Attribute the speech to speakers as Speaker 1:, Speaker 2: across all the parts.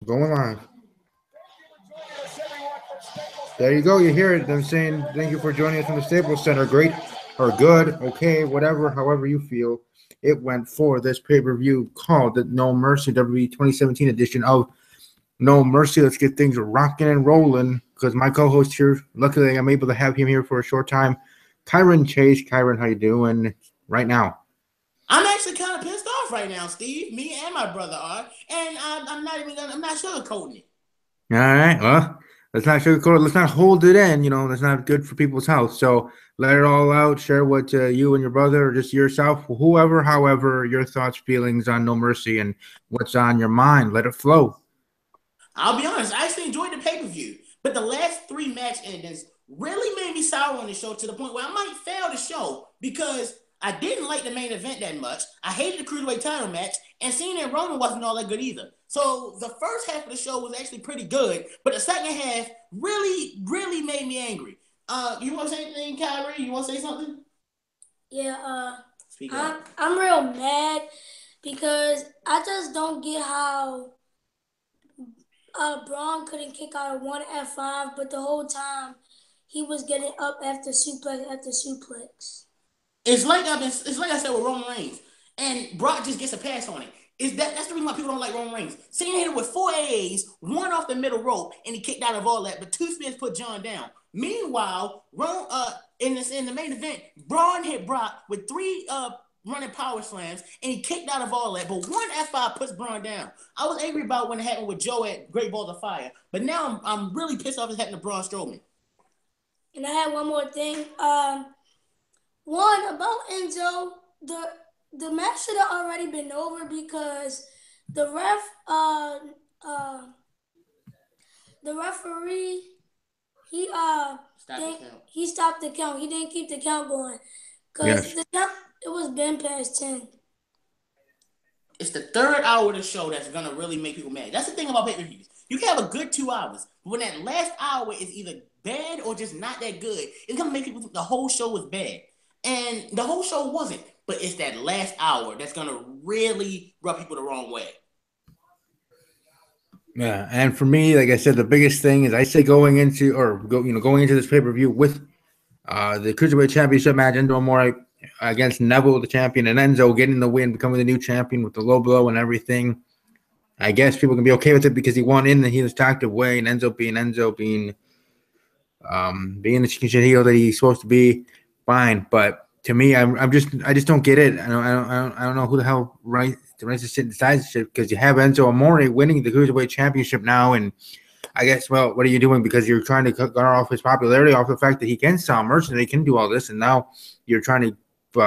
Speaker 1: Going on. There you go. You hear it. Them saying, thank you for joining us from the Staples Center. Great or good, okay, whatever, however you feel. It went for this pay-per-view called the No Mercy WWE 2017 edition of No Mercy. Let's get things rocking and rolling because my co-host here, luckily I'm able to have him here for a short time. Kyron Chase. Kyron, how you doing right now?
Speaker 2: I'm actually kind of pissed off right now, Steve. Me and my brother are, and I'm not sugarcoating it.
Speaker 1: All right. Well, let's not sugarcoat it. Let's not hold it in. That's not good for people's health. So let it all out. Share what you and your brother, or just yourself, whoever, however, your thoughts, feelings on No Mercy, and what's on your mind. Let it flow.
Speaker 2: I'll be honest, I actually enjoyed the pay per view, but the last three match endings really made me sour on the show to the point where I might fail the show because I didn't like the main event that much. I hated the Cruiserweight title match, and seeing that Roman wasn't all that good either. So the first half of the show was actually pretty good, but the second half really made me angry. You want to say anything, Kyrie? You want to say something?
Speaker 3: Yeah,
Speaker 2: Speak up.
Speaker 3: I'm real mad because I just don't get how Braun couldn't kick out of one F5, but the whole time he was getting up after suplex after suplex.
Speaker 2: It's like I said with Roman Reigns, and Brock just gets a pass on it. That's the reason why people don't like Roman Reigns. Cena hit him with 4 A's, one off the middle rope, and he kicked out of all that. But two spears put John down. Meanwhile, in the main event, Braun hit Brock with three running power slams, and he kicked out of all that. But one F5 puts Braun down. I was angry about when it happened with Joe at Great Balls of Fire, but now I'm really pissed off it happened to Braun Strowman.
Speaker 3: And I had one more thing. One about Enzo, the match should have already been over because the referee he he stopped the count. He didn't keep the count going because the count it was been past 10.
Speaker 2: It's the third hour of the show that's gonna really make people mad. That's the thing about pay-per-views. You can have a good 2 hours, but when that last hour is either bad or just not that good, it's gonna make people think the whole show was bad. And the whole show wasn't, but it's that last hour that's gonna really rub people the wrong way.
Speaker 1: Yeah, and for me, like I said, the biggest thing is I say going into this pay per view with the Cruiserweight Championship match, Enzo Amore against Neville, the champion, and Enzo getting the win, becoming the new champion with the low blow and everything. I guess people can be okay with it because he won in the heel attractive way, and Enzo being being the chicken shit heel that he's supposed to be, fine. But to me, I just don't get it. I don't know who the hell the rest of shit decides shit because you have Enzo Amore winning the Cruiserweight Championship now, and I guess, well, what are you doing? Because you're trying to cut off his popularity off the fact that he can sell merch and he can do all this, and now you're trying to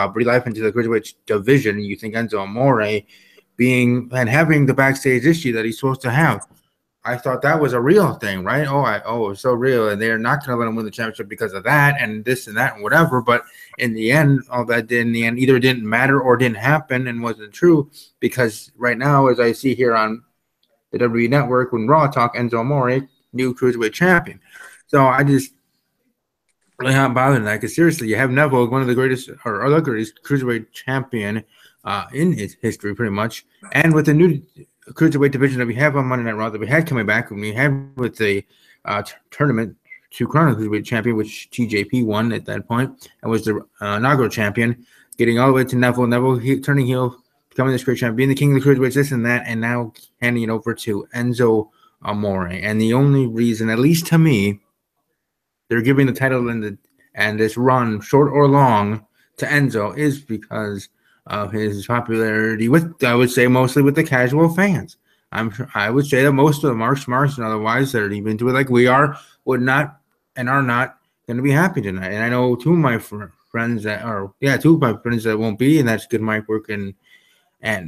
Speaker 1: breathe life into the Cruiserweight division. You think Enzo Amore having the backstage issue that he's supposed to have. I thought that was a real thing, right? It was so real, and they're not going to let him win the championship because of that and this and that and whatever. But in the end, all that in the end either didn't matter or didn't happen and wasn't true because right now, as I see here on the WWE Network, when Raw talk, Enzo Amore, new Cruiserweight champion. So I just really not bothered that because seriously, you have Neville, one of the greatest or the greatest Cruiserweight champion in his history, pretty much, and with the new Cruiserweight division that we have on Monday Night Raw that we had coming back, and we had with the tournament to crown the Cruiserweight champion, which TJP won at that point, and was the inaugural champion, getting all the way to Neville turning heel, becoming this great champion, being the king of the Cruiserweights, this and that, and now handing it over to Enzo Amore. And the only reason, at least to me, they're giving the title and this run, short or long, to Enzo is because of his popularity with, I would say, mostly with the casual fans. I would say that most of the Mark Smarts and otherwise that are even into it like we are would not and are not going to be happy tonight. And I know two of my friends that won't be, and that's Good Mike Work and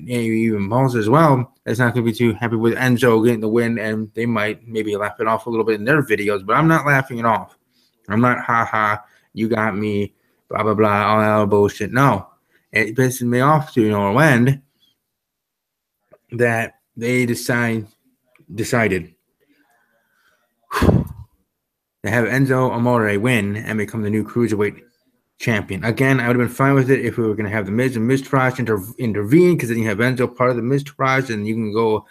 Speaker 1: even Balls as well. That's not going to be too happy with Enzo getting the win, and they might maybe laugh it off a little bit in their videos, but I'm not laughing it off. I'm not, you got me, blah, blah, blah, all that bullshit. No. It pisses me off to no end that they decided to have Enzo Amore win and become the new Cruiserweight champion. Again, I would have been fine with it if we were going to have the Miz and Miztourage intervene because then you have Enzo part of the Miztourage and you can go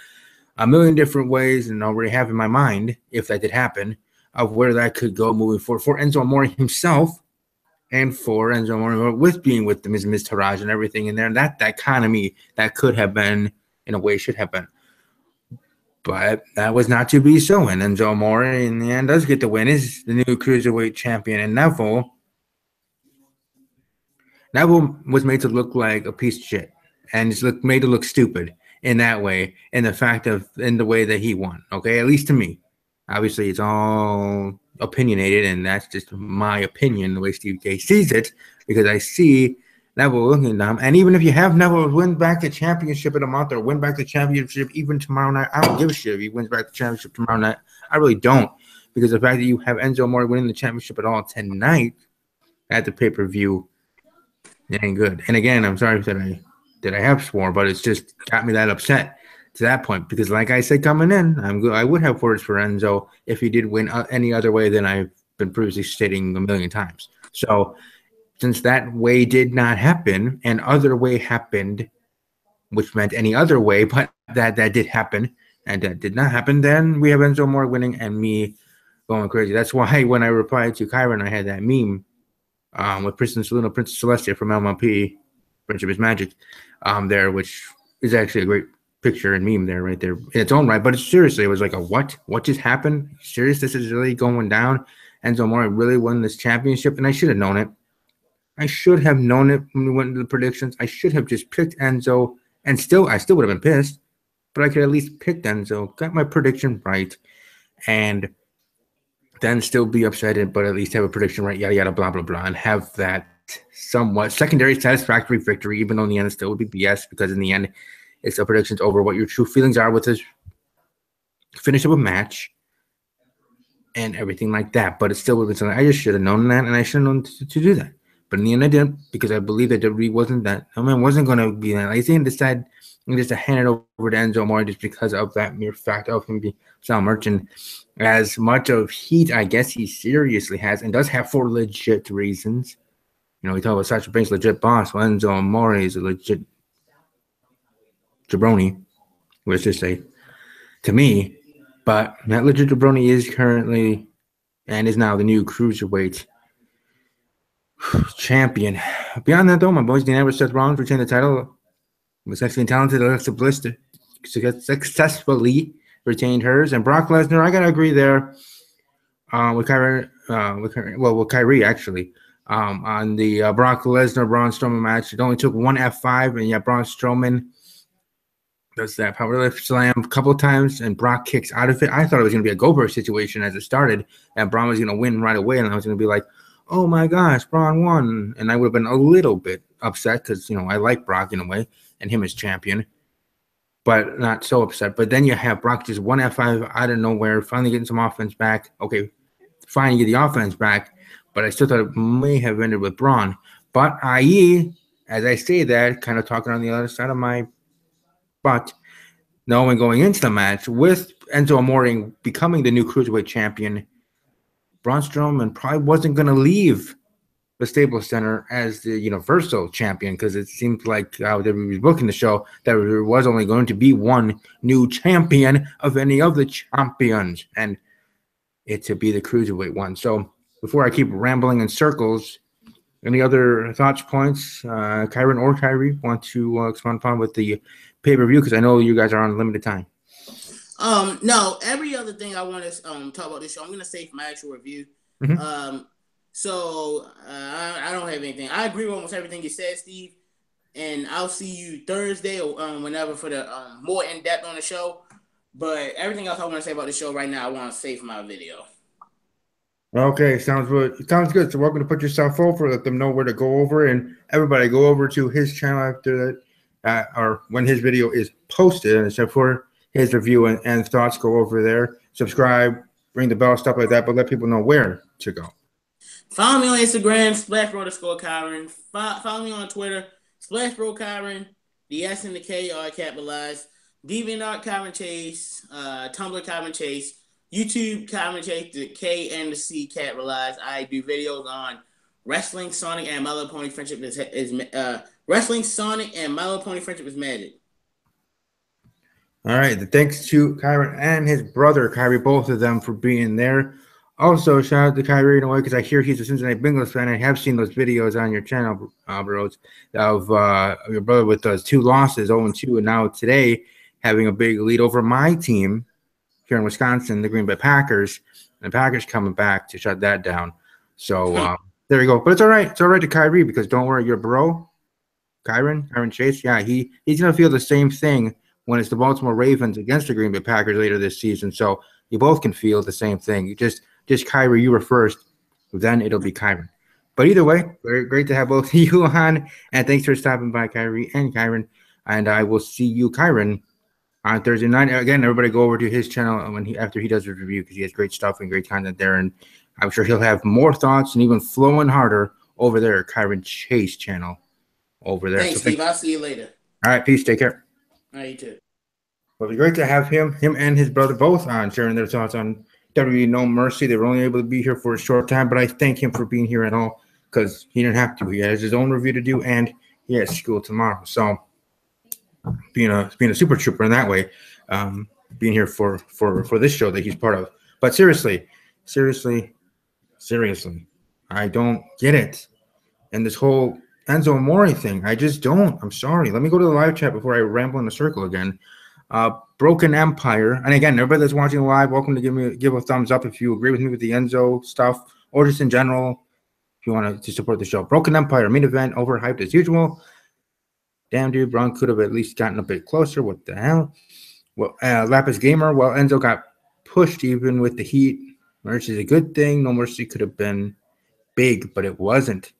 Speaker 1: a million different ways, and already have in my mind, if that did happen, of where that could go moving forward for Enzo Amore himself and for Enzo Amore with being with the Miz Taraj and everything in there. And that economy that could have been, in a way, should have been. But that was not to be so. And Enzo Amore in the end does get the win, is the new Cruiserweight champion. And Neville was made to look like a piece of shit and just made to look stupid in that way, in the way that he won. Okay, at least to me. Obviously, it's all opinionated, and that's just my opinion, the way Steve K sees it, because I see Neville looking down. And even if you have Neville win back the championship in a month or win back the championship even tomorrow night, I don't give a shit if he wins back the championship tomorrow night. I really don't, because the fact that you have Enzo Amore winning the championship at all tonight at the pay-per-view, it ain't good. And again, I'm sorry that I have swore, but it's just got me that upset to that point, because like I said coming in, I would have words for Enzo if he did win any other way than I've been previously stating a million times. So since that way did not happen and other way happened, which meant any other way, but that did happen and that did not happen, then we have Enzo Amore winning and me going crazy. That's why when I replied to Kyron, I had that meme with Princess Celestia from MLP, Friendship is Magic, there, which is actually a great picture and meme there, right there in its own right. But seriously, it was like a what just happened? Serious, this is really going down. Enzo Amore really won this championship, and I should have known it. I should have known it when we went into the predictions. I should have just picked Enzo, and I still would have been pissed, but I could at least pick Enzo, got my prediction right, and then still be upset, but at least have a prediction right, yada yada, blah blah blah, and have that somewhat secondary satisfactory victory, even though in the end it still would be BS, because in the end it's the predictions over what your true feelings are with this finish of a match and everything like that. But it still would have been something. I just should have known that, and I should have known to do that. But in the end, I didn't, because I believe that WWE wasn't going to be that lazy and decide just to hand it over to Enzo Amore just because of that mere fact of him being selling merch. And as much of heat, I guess he seriously has and does have for legit reasons. You know, we talk about Sasha Banks, legit boss. Well, Enzo Amore is a legit jabroni, let's just say, to me. But that legit jabroni is currently and is now the new Cruiserweight champion. Beyond that, though, my boys, Dean Ambrose, Seth Rollins retained the title. Was actually talented Alexa Bliss successfully retained hers. And Brock Lesnar, I got to agree there with Kyrie, actually. On the Brock Lesnar Braun Strowman match, it only took one F5, and yet Braun Strowman does that powerlift slam a couple of times, and Brock kicks out of it. I thought it was going to be a Goldberg situation as it started, and Braun was going to win right away, and I was going to be like, oh my gosh, Braun won. And I would have been a little bit upset because, you know, I like Brock in a way and him as champion, but not so upset. But then you have Brock just one F5 out of nowhere, finally getting some offense back. Okay, fine, you get the offense back, but I still thought it may have ended with Braun. But i.e., as I say that, kind of talking on the other side of my butt, knowing going into the match with Enzo Amore becoming the new Cruiserweight champion, Braun Strowman probably wasn't going to leave the Staples Center as the Universal champion, because it seemed like how they were booking the show that there was only going to be one new champion of any of the champions, and it to be the Cruiserweight one. So before I keep rambling in circles, any other thoughts, points, Kyron or Kyrie want to expand upon with the pay-per-view, because I know you guys are on limited time.
Speaker 2: No, every other thing I want to talk about this show, I'm going to save for my actual review. Mm-hmm. I don't have anything. I agree with almost everything you said, Steve, and I'll see you Thursday or whenever for the more in-depth on the show. But everything else I want to say about the show right now, I want to save for my video.
Speaker 1: Okay, sounds good. Sounds good. So welcome to put yourself over, let them know where to go over, and everybody go over to his channel after that, or when his video is posted, and except for his review and thoughts, go over there, subscribe, ring the bell, stuff like that, but let people know where to go.
Speaker 2: Follow me on Instagram, _Kyron. Follow me on Twitter, _Kyron. The S and the K are capitalized. DeviantArt Kyron Chase, Tumblr Kyron Chase, YouTube Kyron Chase, the K and the C capitalized. I do videos on wrestling, Sonic, and My Little Pony Friendship is Wrestling, Sonic, and My Little Pony Friendship is Magic.
Speaker 1: All right. Thanks to Kyrie and his brother, Kyrie, both of them for being there. Also, shout out to Kyrie in a way because I hear he's a Cincinnati Bengals fan. I have seen those videos on your channel, bros, of your brother with those 2 losses, 0-2, and now today having a big lead over my team here in Wisconsin, the Green Bay Packers. And the Packers coming back to shut that down. So there you go. But it's all right. It's all right to Kyrie because don't worry, your bro, Kyron Chase, yeah, he's gonna feel the same thing when it's the Baltimore Ravens against the Green Bay Packers later this season. So you both can feel the same thing. You just Kyrie, you were first, then it'll be Kyron. But either way, very great to have both of you on, and thanks for stopping by, Kyrie and Kyron. And I will see you, Kyron, on Thursday night. Again, everybody go over to his channel after he does his review because he has great stuff and great content there, and I'm sure he'll have more thoughts and even flowing harder over there, Kyron Chase channel. Over there.
Speaker 2: Thanks, Steve. I'll see you later.
Speaker 1: All right, peace. Take care.
Speaker 2: All right, you too.
Speaker 1: Well, it'd be great to have him and his brother both on, sharing their thoughts on WWE No Mercy. They were only able to be here for a short time, but I thank him for being here at all because he didn't have to. He has his own review to do, and he has school tomorrow. So being a super trooper in that way, being here for this show that he's part of. But seriously, I don't get it. And this whole Enzo Amore thing, I just don't. I'm sorry. Let me go to the live chat before I ramble in a circle again. Broken Empire, and again, everybody that's watching live, welcome to give a thumbs up if you agree with me with the Enzo stuff, or just in general, if you want to support the show. Broken Empire main event, overhyped as usual. Damn, dude, Braun could have at least gotten a bit closer. What the hell? Well, Lapis Gamer, well, Enzo got pushed even with the heat, which is a good thing. No Mercy could have been big, but it wasn't.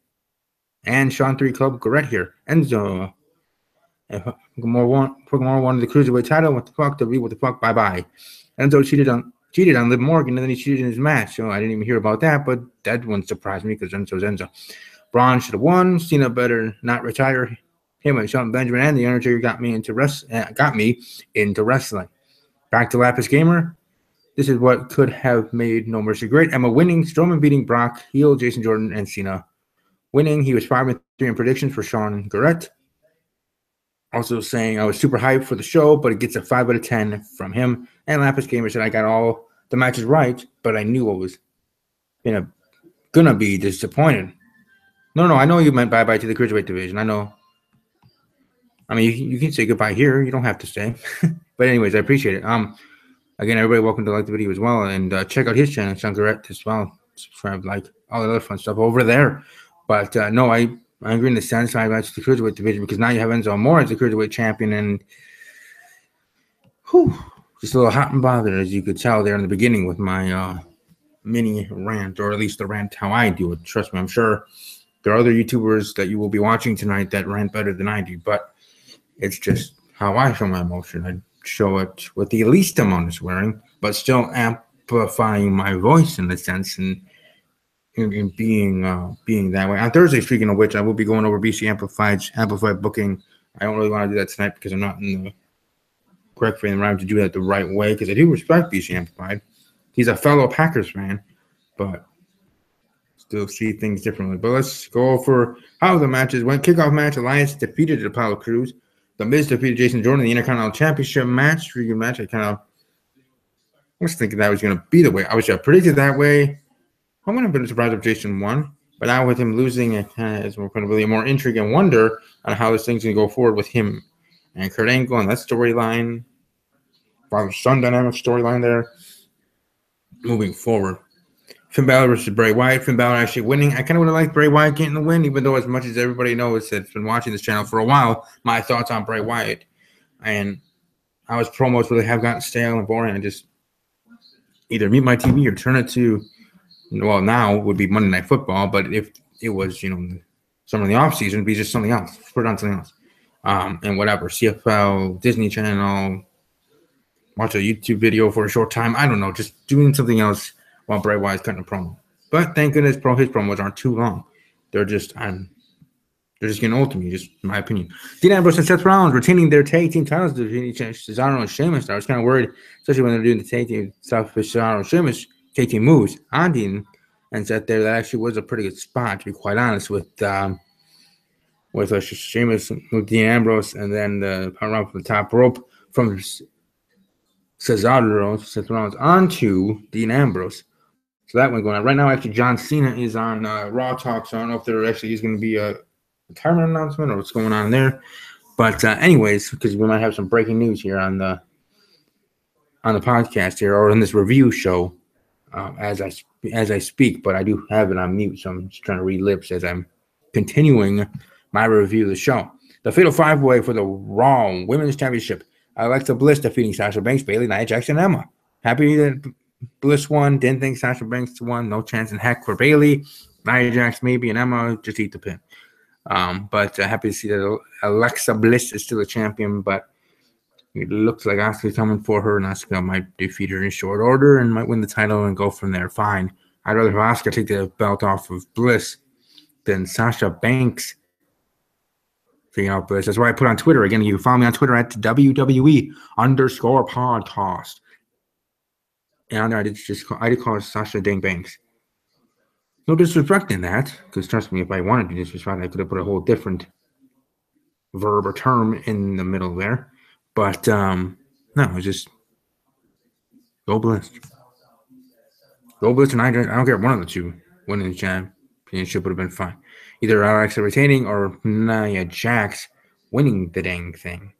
Speaker 1: And Sean 3 Club Garrett here. Enzo. More wanted the Cruiserweight title. What the fuck? What the fuck? Bye-bye. Enzo cheated on Liv Morgan, and then he cheated in his match. So I didn't even hear about that, but that wouldn't surprise me because Enzo's Enzo. Braun should have won. Cena better not retire. Him and Sean Benjamin and The Undertaker got me into wrestling. Back to Lapis Gamer. This is what could have made No Mercy great. Emma winning, Strowman beating Brock, heel Jason Jordan, and Cena winning. He was 5-3 in predictions for Sean Garrett. Also saying I was super hyped for the show, but it gets a 5 out of 10 from him. And Lapis Gamer said I got all the matches right, but I knew I was gonna be disappointed. No, I know you meant bye-bye to the Cruiserweight division. I know. I mean, you can say goodbye here. You don't have to stay. But anyways, I appreciate it. Again, everybody, welcome to like the video as well. And check out his channel, Sean Garrett, as well. Subscribe, like, all the other fun stuff over there. But no, I agree in the sense I match the Cruiserweight division because now you have Enzo Amore as the Cruiserweight champion. And just a little hot and bothered, as you could tell there in the beginning with my mini rant, or at least the rant how I do it. Trust me, I'm sure there are other YouTubers that you will be watching tonight that rant better than I do. But it's just how I show my emotion. I show it with the least amount of swearing, but still amplifying my voice in a sense and being that way. On Thursday, speaking of which, I will be going over BC Amplified booking. I don't really want to do that tonight because I'm not in the correct frame of mind to do that the right way because I do respect BC Amplified. He's a fellow Packers fan, but still see things differently. But let's go over how the matches went. Kickoff match, Alliance defeated Apollo Crews. The Miz defeated Jason Jordan in the Intercontinental Championship match. Pretty good match. I was thinking that was going to be the way. I was predicted that way. I wouldn't have been surprised if Jason won. But now with him losing, it kind of is going to be more intrigue and wonder on how this thing's going to go forward with him and Kurt Angle and that storyline. Father-son dynamic storyline there moving forward. Finn Balor versus Bray Wyatt. Finn Balor actually winning. I kind of would have liked Bray Wyatt getting the win, even though as much as everybody knows that's been watching this channel for a while, my thoughts on Bray Wyatt and how his promos really have gotten stale and boring. I just either mute my TV or turn it to, well, now would be Monday Night Football, but if it was, some of the off season, it'd be just something else. Put it on something else. And whatever. CFL, Disney Channel, watch a YouTube video for a short time. I don't know, just doing something else while Bray Wyatt's cutting a promo. But thank goodness his promos aren't too long. They're just getting old to me, just in my opinion. Dean Ambrose and Seth Rollins retaining their tag team titles to Cesaro and Sheamus. I was kind of worried, especially when they're doing the tag team stuff with Cesaro and Sheamus, tag team moves on Dean and Seth there. That actually was a pretty good spot, to be quite honest, with Sheamus, with Dean Ambrose, and then the power run from the top rope from Cesaro, Seth Rollins, onto Dean Ambrose. So that one going on. Right now, actually, John Cena is on Raw Talk, so I don't know if there actually is going to be a retirement announcement or what's going on there. But anyways, because we might have some breaking news here on the podcast here, or in this review show as I speak. But I do have it on mute, so I'm just trying to read lips as I'm continuing my review of the show. The Fatal 5-Way for the Raw Women's Championship. Alexa Bliss defeating Sasha Banks, Bayley, Nia Jax, and Emma. Happy that Bliss won. Didn't think Sasha Banks won. No chance in heck for Bayley. Nia Jax maybe, and Emma just eat the pin. But happy to see that Alexa Bliss is still a champion, but it looks like Asuka's coming for her, and Asuka might defeat her in short order and might win the title and go from there. Fine. I'd rather have Asuka take the belt off of Bliss than Sasha Banks taking off Bliss. That's why I put on Twitter. Again, you can follow me on Twitter at WWE_podcast. And on there, I did call her Sasha Dang Banks. No disrespect in that, because trust me, if I wanted to disrespect, I could have put a whole different verb or term in the middle there. But no, it's just go Bliss. Go Bliss and I don't care, one of the two winning the championship would have been fine. Either Alexa retaining or Nia Jax winning the dang thing.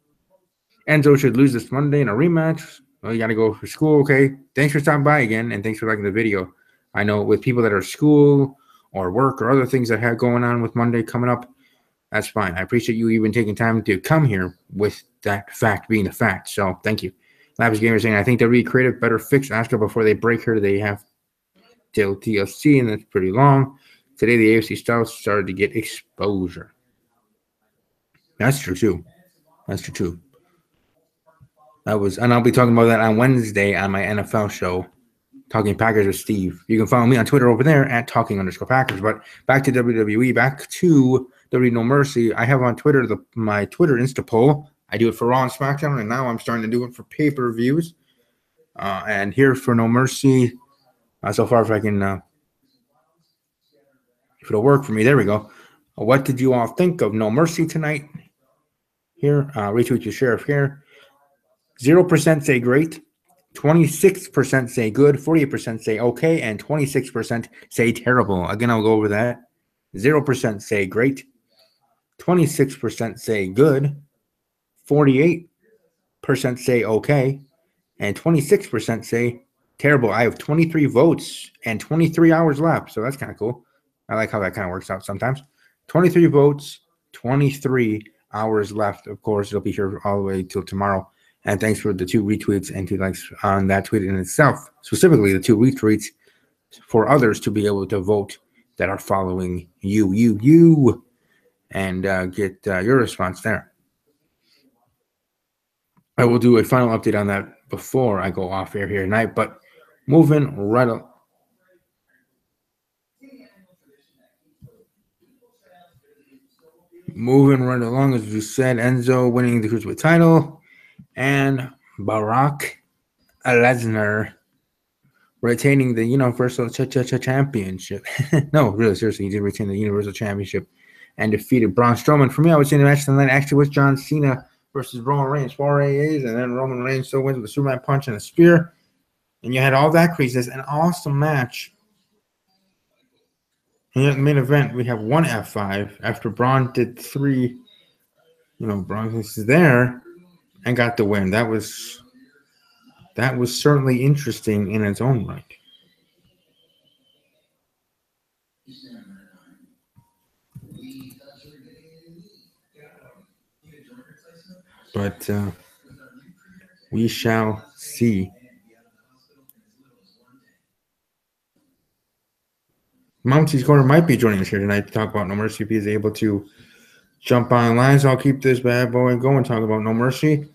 Speaker 1: Enzo should lose this Monday in a rematch. Well, you got to go for school, okay? Thanks for stopping by again, and thanks for liking the video. I know with people that are school or work or other things that have going on with Monday coming up, that's fine. I appreciate you even taking time to come here with that fact being the fact. So thank you. Labs Gamer saying, I think they'll be creative, better fix Asuka before they break her. They have till TLC, and that's pretty long. Today, the AFC South started to get exposure. That's true, too. And I'll be talking about that on Wednesday on my NFL show, Talking Packers with Steve. You can follow me on Twitter over there at Talking_Packers. But back to WWE, back to WWE No Mercy. I have on Twitter my Twitter Insta poll. I do it for Raw and SmackDown, and now I'm starting to do it for pay-per-views. And here for No Mercy, so far if I can, if it'll work for me, there we go. What did you all think of No Mercy tonight? Here, retweet your sheriff here. 0% say great, 26% say good, 48% say okay, and 26% say terrible. Again, I'll go over that. 0% say great, 26% say good, 48% say okay, and 26% say terrible. I have 23 votes and 23 hours left, so that's kind of cool. I like how that kind of works out sometimes. 23 votes, 23 hours left. Of course, it'll be here all the way till tomorrow. And thanks for the 2 retweets and 2 likes on that tweet in itself. Specifically, the 2 retweets for others to be able to vote that are following you, and get your response there. I will do a final update on that before I go off air here tonight. But moving right along. As you said, Enzo winning the Cruiserweight title. And Brock Lesnar retaining the Universal Championship. No, really, seriously, he did retain the Universal Championship and defeated Braun Strowman. For me, I would say the match tonight actually was John Cena versus Roman Reigns. 4 AAs, and then Roman Reigns still wins with a Superman punch and a spear. And you had all that craziness, an awesome match. And yet, in the main event, we have 1 F5 after Braun did 3. Braun was there and got the win. That was certainly interesting in its own right. But we shall see. Mounty's Corner might be joining us here tonight to talk about No Mercy if he's able to jump online. So I'll keep this bad boy going, talk about No Mercy.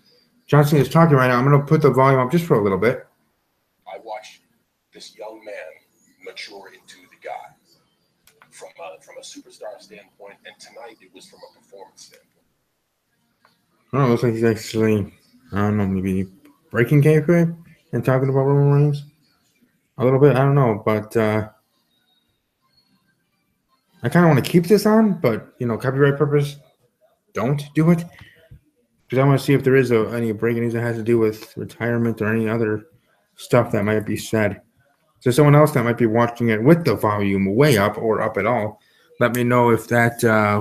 Speaker 1: Johnson is talking right now. I'm going to put the volume up just for a little bit.
Speaker 4: I watched this young man mature into the guy from a superstar standpoint, and tonight it was from a performance standpoint.
Speaker 1: I don't know, it looks like he's actually, I don't know, maybe breaking kayfabe and talking about Roman Reigns a little bit. I don't know, but I kind of want to keep this on, but, copyright purpose, don't do it. Because I want to see if there is any breaking news that has to do with retirement or any other stuff that might be said. So someone else that might be watching it with the volume way up or up at all, let me know if that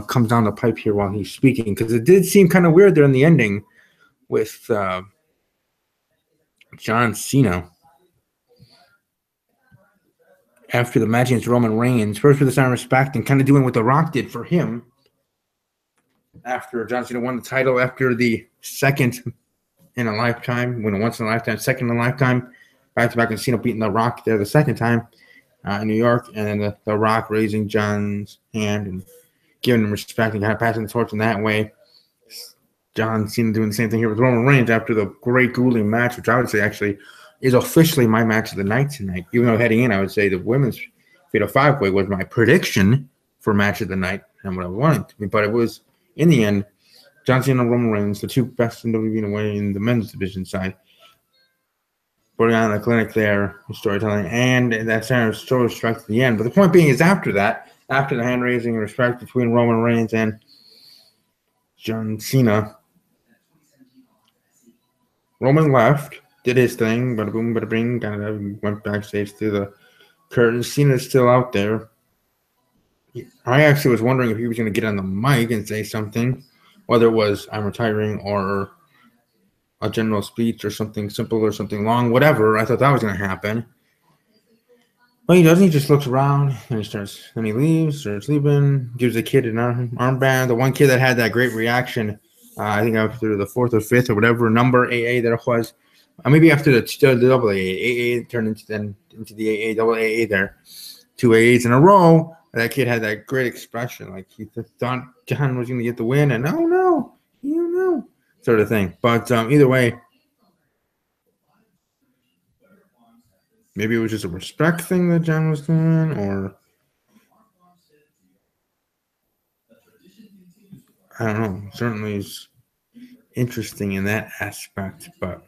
Speaker 1: comes down the pipe here while he's speaking. Because it did seem kind of weird there in the ending with John Cena. After the match against Roman Reigns, first with the sign of respect and kind of doing what The Rock did for him. After John Cena won the title, after the second in a lifetime, when once in a lifetime, second in a lifetime, back to back, and Cena beating The Rock there the second time in New York, and then the Rock raising John's hand and giving him respect and kind of passing the torch in that way. John Cena doing the same thing here with Roman Reigns after the great grueling match, which I would say actually is officially my match of the night tonight. Even though heading in, I would say the women's Fatal 5-Way was my prediction for match of the night and what I wanted to be. But it was, in the end, John Cena and Roman Reigns, the two best in WWE in a way in the men's division side, putting on the clinic there, storytelling, and that center story strike at the end. But the point being is after that, after the hand raising and respect between Roman Reigns and John Cena, Roman left, did his thing, bada boom, bada bing, kind of went backstage through the curtain. Cena's still out there. I actually was wondering if he was going to get on the mic and say something, whether it was I'm retiring or a general speech or something simple or something long, whatever. I thought that was going to happen. But he doesn't. He just looks around and then he leaves, starts leaving, gives the kid an armband. The one kid that had that great reaction, I think after the fourth or fifth or whatever number AA that it was, maybe after the double AA turned into the AA, double AA there, 2 AAs in a row. That kid had that great expression, like he thought John was going to get the win, and oh no, you know, sort of thing. But either way, maybe it was just a respect thing that John was doing, or I don't know. Certainly is interesting in that aspect, but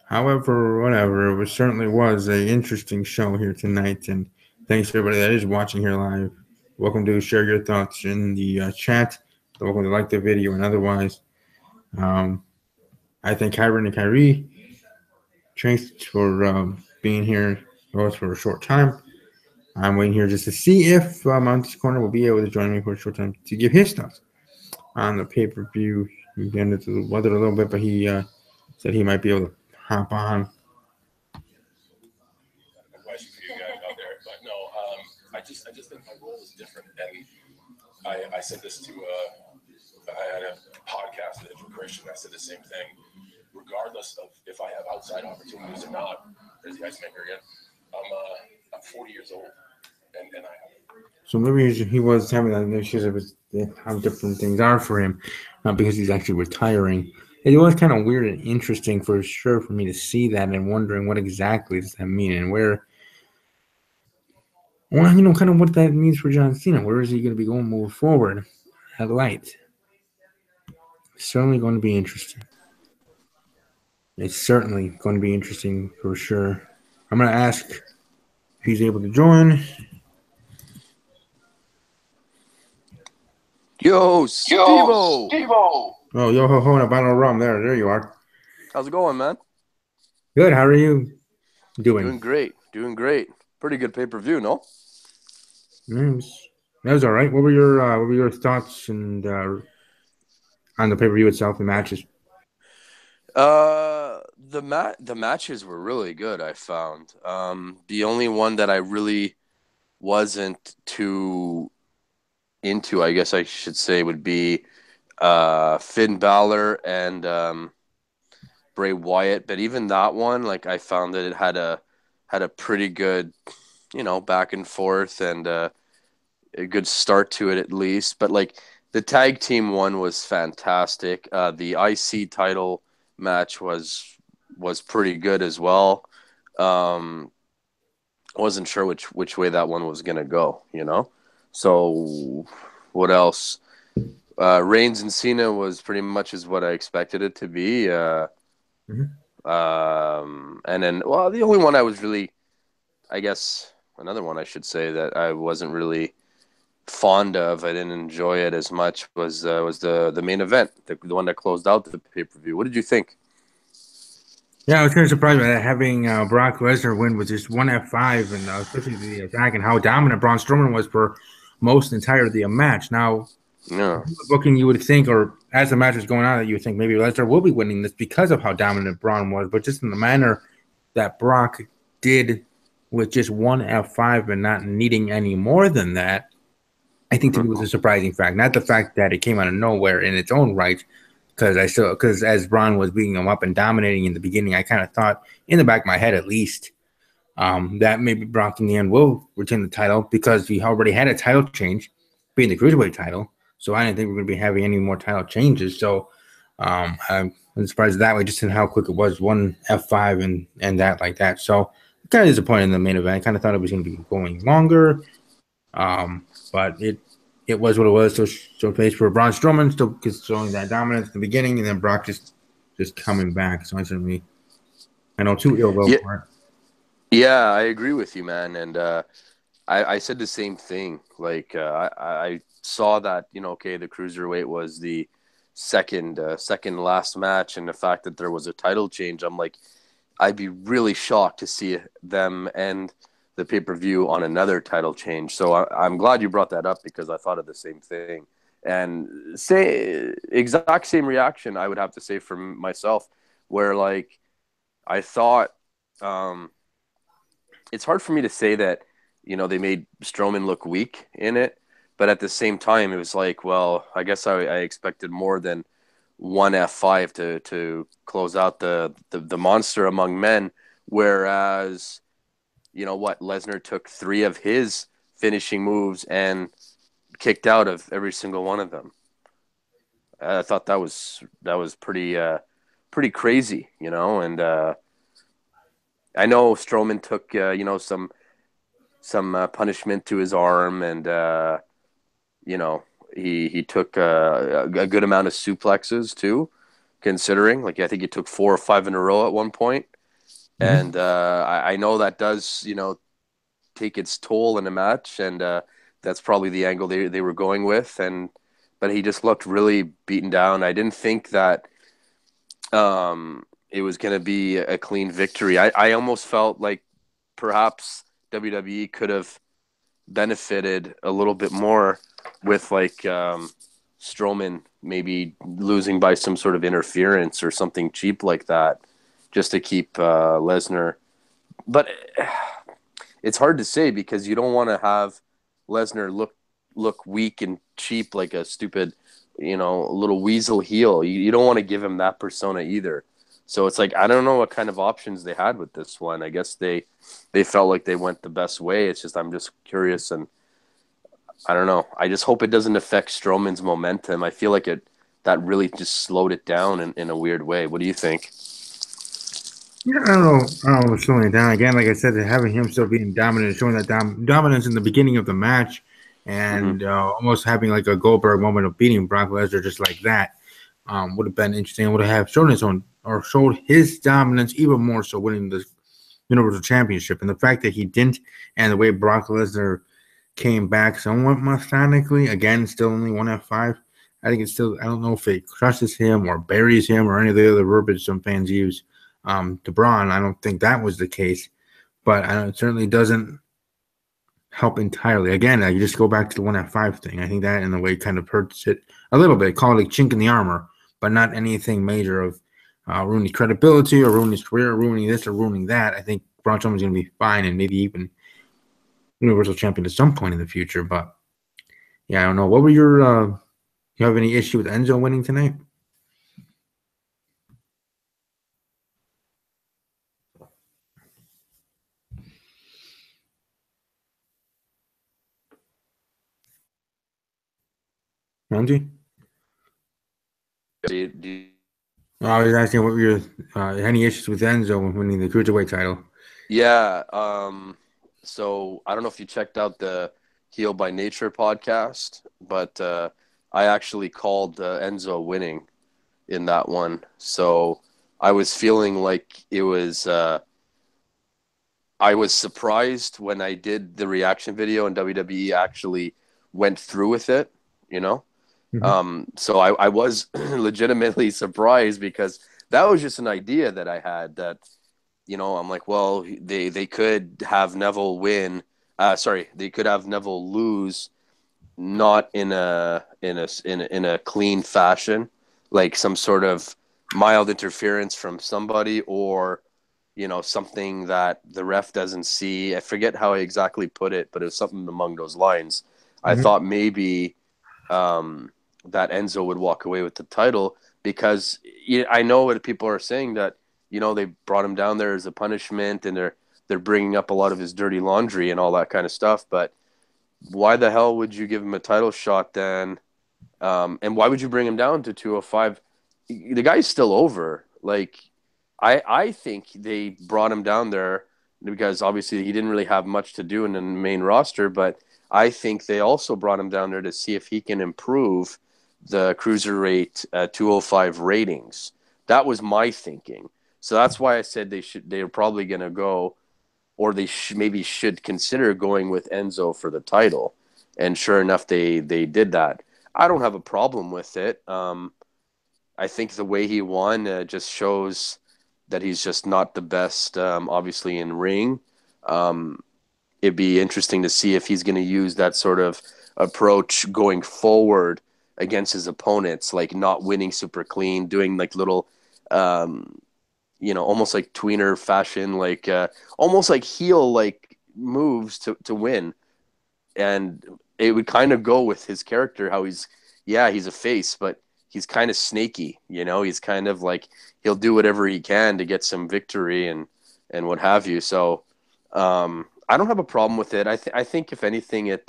Speaker 1: however, whatever, it certainly was an interesting show here tonight, and thanks to everybody that is watching here live. Welcome to share your thoughts in the chat. Welcome to like the video and otherwise. I thank Kyron and Kyrie. Thanks for being here for a short time. I'm waiting here just to see if Monty's Corner will be able to join me for a short time to give his thoughts on the pay-per-view. We get into the weather a little bit, but he said he might be able to hop on.
Speaker 4: Question for you guys out there, but no, I just think my role is different, and I said this to I had a podcast with Christian. I said the same thing. Regardless of if I have outside opportunities or not, there's the ice maker again. I'm 40 years old, and I have.
Speaker 1: So maybe he was having that issues of how different things are for him, not because he's actually retiring. It was kind of weird and interesting for sure for me to see that and wondering what exactly does that mean and where, well, kind of what that means for John Cena. Where is he going to be going moving forward at Light? It's certainly going to be interesting. It's certainly going to be interesting for sure. I'm going to ask if he's able to join.
Speaker 5: Yo, Steve-O!
Speaker 1: Oh, yo ho ho, and a bottle of rum. There you are.
Speaker 5: How's it going, man?
Speaker 1: Good. How are you doing?
Speaker 5: Doing great. Pretty good pay-per-view, no?
Speaker 1: That was all right. What were your thoughts and on the pay-per-view itself, the matches?
Speaker 5: The matches were really good, I found. The only one that I really wasn't too into, I guess I should say, would be Finn Balor and Bray Wyatt. But even that one, like, I found that it had a pretty good, back and forth and a good start to it at least. But like the tag team one was fantastic. The IC title match was pretty good as well. Wasn't sure which way that one was gonna go, So what else? Reigns and Cena was pretty much as what I expected it to be. And then, well, the only one I was really, I guess, another one I should say that I wasn't really fond of, I didn't enjoy it as much, was the main event, the one that closed out the pay-per-view. What did you think?
Speaker 1: Yeah, I was kind of surprised by that, having Brock Lesnar win with just one F5, and especially the attack and how dominant Braun Strowman was for most entire of the match. Now,
Speaker 5: Yeah.
Speaker 1: booking, you would think, or as the match was going on, that you would think maybe Lesnar will be winning this because of how dominant Braun was, but just in the manner that Brock did with just one F5 and not needing any more than that, I think to me was a surprising fact. Not the fact that it came out of nowhere in its own right, because as Braun was beating him up and dominating in the beginning, I kind of thought in the back of my head at least that maybe Brock in the end will retain the title because he already had a title change, being the Cruiserweight title. So I didn't think we are going to be having any more title changes. So I'm surprised that way, just in how quick it was, one F5 and that like that. So kind of disappointed in the main event. I kind of thought it was going to be going longer, but it was what it was. So pace for Braun Strowman, still showing that dominance in the beginning, and then Brock just coming back. So I know too ill will for it.
Speaker 5: Yeah, I agree with you, man. And I said the same thing. Like I saw that, okay, the Cruiserweight was the second last match, and the fact that there was a title change, I'm like, I'd be really shocked to see them end the pay-per-view on another title change. So I'm glad you brought that up because I thought of the same thing. And exact same reaction, I would have to say, from myself, where like I thought it's hard for me to say that, they made Strowman look weak in it, but at the same time, it was like, well, I guess I expected more than one F5 to close out the monster among men, whereas, Lesnar took 3 of his finishing moves and kicked out of every single one of them. I thought that was pretty crazy, and I know Strowman took some punishment to his arm, and he took a good amount of suplexes too, considering, like, I think he took 4 or 5 in a row at one point. And I know that does, take its toll in a match, and that's probably the angle they were going with. But he just looked really beaten down. I didn't think that it was going to be a clean victory. I almost felt like perhaps WWE could have benefited a little bit more with like Strowman maybe losing by some sort of interference or something cheap like that, just to keep Lesnar. But it's hard to say because you don't want to have Lesnar look weak and cheap like a stupid, little weasel heel. You don't want to give him that persona either. So it's like, I don't know what kind of options they had with this one. I guess they felt like they went the best way. It's just, I'm just curious, and I don't know. I just hope it doesn't affect Strowman's momentum. I feel like that really just slowed it down in a weird way. What do you think?
Speaker 1: Yeah, I don't know, slowing it down again. Like I said, having him still being dominant, showing that dominance in the beginning of the match, and almost having like a Goldberg moment of beating Brock Lesnar just like that, would have been interesting. Would have shown his own, or showed his dominance even more so, winning the Universal Championship. And the fact that he didn't, and the way Brock Lesnar came back somewhat methodically, again, still only one F5. I think it's still, I don't know if it crushes him or buries him or any of the other verbiage some fans use. To Braun, I don't think that was the case, but it certainly doesn't help entirely. Again, you just go back to the 1F5 thing. I think that in a way kind of hurts it a little bit, call it a chink in the armor, but not anything major of ruining credibility or ruining his career, or ruining this or ruining that. I think Braun Strowman's going to be fine and maybe even Universal Champion at some point in the future. But yeah, I don't know. What were your? You have any issue with Enzo winning tonight? Angie? I was asking what were your any issues with Enzo when winning the Cruiserweight title?
Speaker 5: Yeah. So I don't know if you checked out the Heel by Nature podcast, but I actually called Enzo winning in that one. So I was feeling like it was I was surprised when I did the reaction video and WWE actually went through with it, you know.
Speaker 1: Mhm.
Speaker 5: So I was legitimately surprised because that was just an idea that I had that, you know, I'm like, well, they could have Neville win. They could have Neville lose, not in a clean fashion, like some sort of mild interference from somebody, or you know, something that the ref doesn't see. I forget how I exactly put it, but it was something along those lines. I
Speaker 1: Mhm.
Speaker 5: thought maybe that Enzo would walk away with the title because I know what people are saying, that you know they brought him down there as a punishment, and they're bringing up a lot of his dirty laundry and all that kind of stuff. But why the hell would you give him a title shot then? And why would you bring him down to 205? The guy's still over. Like, I think they brought him down there because obviously he didn't really have much to do in the main roster, but I think they also brought him down there to see if he can improve the Cruiserweight 205 ratings. That was my thinking. So that's why I said they're probably going to go, or they maybe should consider going with Enzo for the title. And sure enough, they did that. I don't have a problem with it. I think the way he won just shows that he's just not the best, obviously, in ring. Um, it'd be interesting to see if he's going to use that sort of approach going forward against his opponents, like not winning super clean, doing like little, almost like tweener fashion, like almost like heel like moves to win. And it would kind of go with his character, how he's a face, but he's kind of snaky, he's kind of like, he'll do whatever he can to get some victory and what have you. So I don't have a problem with it. I think if anything, it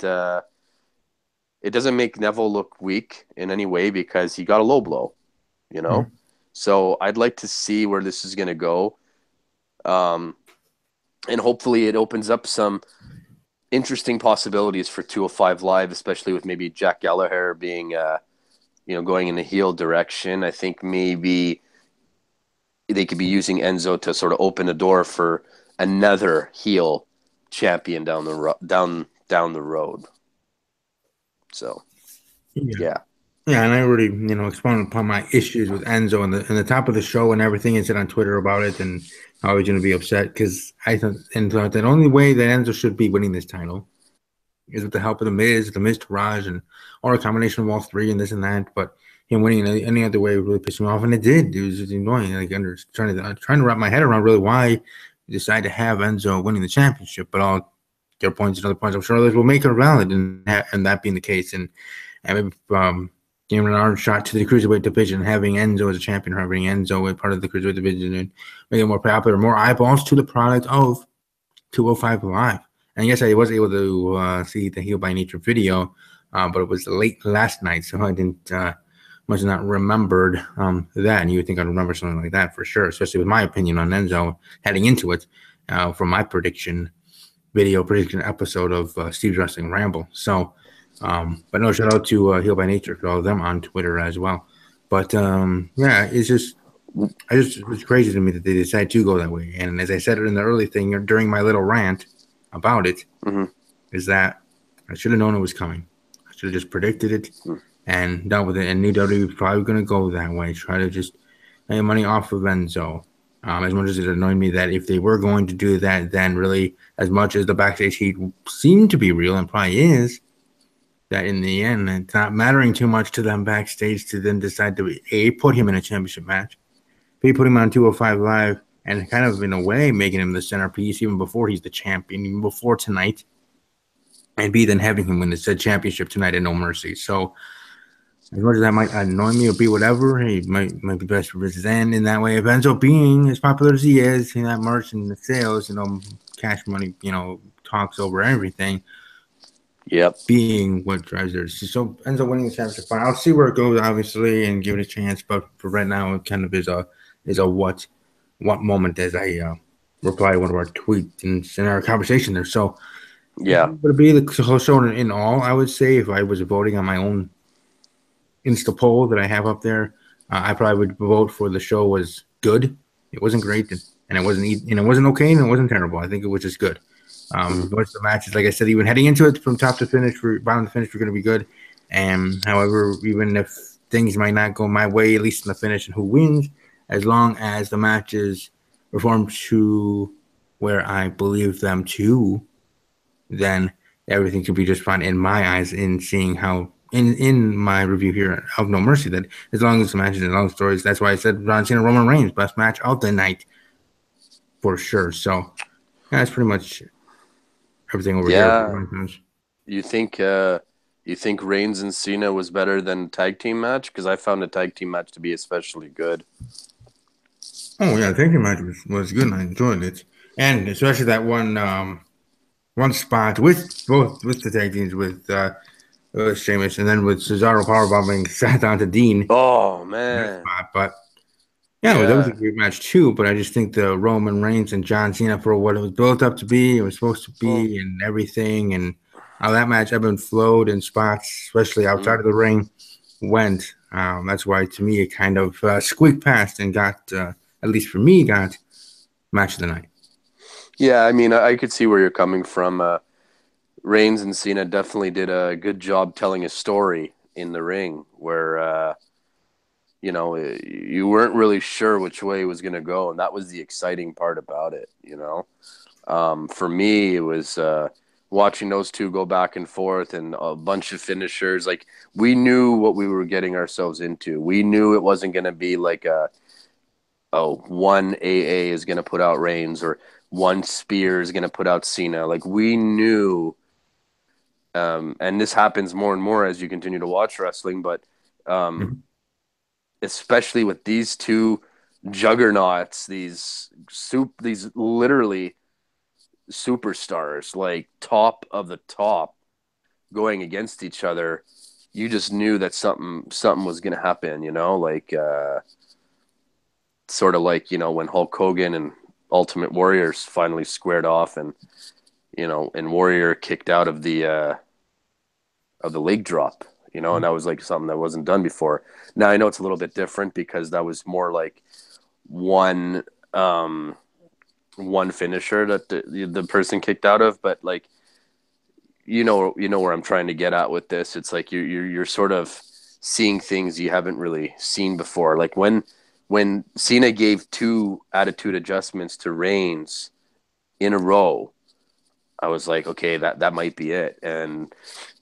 Speaker 5: doesn't make Neville look weak in any way because he got a low blow, you know?
Speaker 1: Mhm.
Speaker 5: So I'd like to see where this is going to go. And hopefully it opens up some interesting possibilities for 205 Live, especially with maybe Jack Gallagher being, going in the heel direction. I think maybe they could be using Enzo to sort of open the door for another heel champion down the road. So,
Speaker 1: Yeah.
Speaker 5: yeah.
Speaker 1: Yeah, and I already, expounded upon my issues with Enzo and the top of the show and everything, and said on Twitter about it, and I was going to be upset because I thought that only way that Enzo should be winning this title is with the help of the Miz Taraj, and or a combination of all three and this and that. But him winning any other way would really piss me off, and it did. It was just annoying. Like trying to wrap my head around really why you decide to have Enzo winning the championship. But all their points and other points, I'm sure others will make it valid, and that being the case, and maybe giving an arm shot to the cruiserweight division, having Enzo as a champion, having Enzo as part of the cruiserweight division, and making it more popular, more eyeballs to the product of 205 Live. And yes, I was able to see the Heel by Nature video, but it was late last night, so I didn't must have not remembered that. And you would think I'd remember something like that for sure, especially with my opinion on Enzo heading into it from my prediction episode of Steve's Wrestling Ramble. So, but no, shout out to Heel by Nature, for all of them on Twitter as well. But yeah, it's crazy to me that they decided to go that way. And as I said it in the early thing during my little rant about it, is that I should have known it was coming. I should have just predicted it and dealt with it. And knew WWE was probably going to go that way, try to just make money off of Enzo. As much as it annoyed me that if they were going to do that, then really, as much as the backstage heat seemed to be real and probably is, that in the end, it's not mattering too much to them backstage to then decide to put him in a championship match, B, put him on 205 Live, and kind of in a way making him the centerpiece even before he's the champion, even before tonight, and B, then having him win the said championship tonight at No Mercy. So as much as that might annoy me or be whatever, he might be best for his end in that way. If Enzo being as popular as he is, that merch and the sales, cash money, talks over everything.
Speaker 5: Yep.
Speaker 1: Being what drives there. So Enzo winning the championship. I'll see where it goes, obviously, and give it a chance. But for right now, it kind of is a what moment as I reply to one of our tweets and in our conversation there. So
Speaker 5: yeah,
Speaker 1: would it be the whole show in all? I would say if I was voting on my own Insta poll that I have up there, I probably would vote for the show was good. It wasn't great, and it wasn't okay, and it wasn't terrible. I think it was just good. Most of the matches, like I said, even heading into it from top to finish, bottom to finish, we're going to be good. And however, even if things might not go my way, at least in the finish, and who wins, as long as the matches perform to where I believe them to, then everything can be just fine in my eyes. In seeing how in my review here of No Mercy, that as long as the matches and long stories, that's why I said John Cena Roman Reigns best match of the night for sure. So yeah, that's pretty much everything over here.
Speaker 5: You think Reigns and Cena was better than tag team match? Because I found the tag team match to be especially good.
Speaker 1: Oh yeah, the tag team match was good. And I enjoyed it, and especially that one spot with the tag teams with Sheamus, and then with Cesaro powerbombing sat down to Dean.
Speaker 5: Oh man!
Speaker 1: Spot. But yeah, that was a great match too. But I just think the Roman Reigns and John Cena, for what it was built up to be, it was supposed to be, and everything, and how that match ebbed and flowed in spots, especially outside of the ring, went. That's why, to me, it kind of squeaked past and got, at least for me, got match of the night.
Speaker 5: Yeah, I mean, I could see where you're coming from. Reigns and Cena definitely did a good job telling a story in the ring where, you weren't really sure which way it was going to go. And that was the exciting part about it, For me, it was watching those two go back and forth and a bunch of finishers. Like, we knew what we were getting ourselves into. We knew it wasn't going to be like one AA is going to put out Reigns or one spear is going to put out Cena. Like, we knew, and this happens more and more as you continue to watch wrestling, but especially with these two juggernauts, these literally superstars, like top of the top, going against each other, you just knew that something was going to happen, like sort of like, when Hulk Hogan and Ultimate Warriors finally squared off and Warrior kicked out of the leg drop, and that was like something that wasn't done before. Now I know it's a little bit different because that was more like one finisher that the person kicked out of, but like, where I'm trying to get at with this. It's like you're sort of seeing things you haven't really seen before. Like when Cena gave 2 attitude adjustments to Reigns in a row, I was like, okay, that might be it. And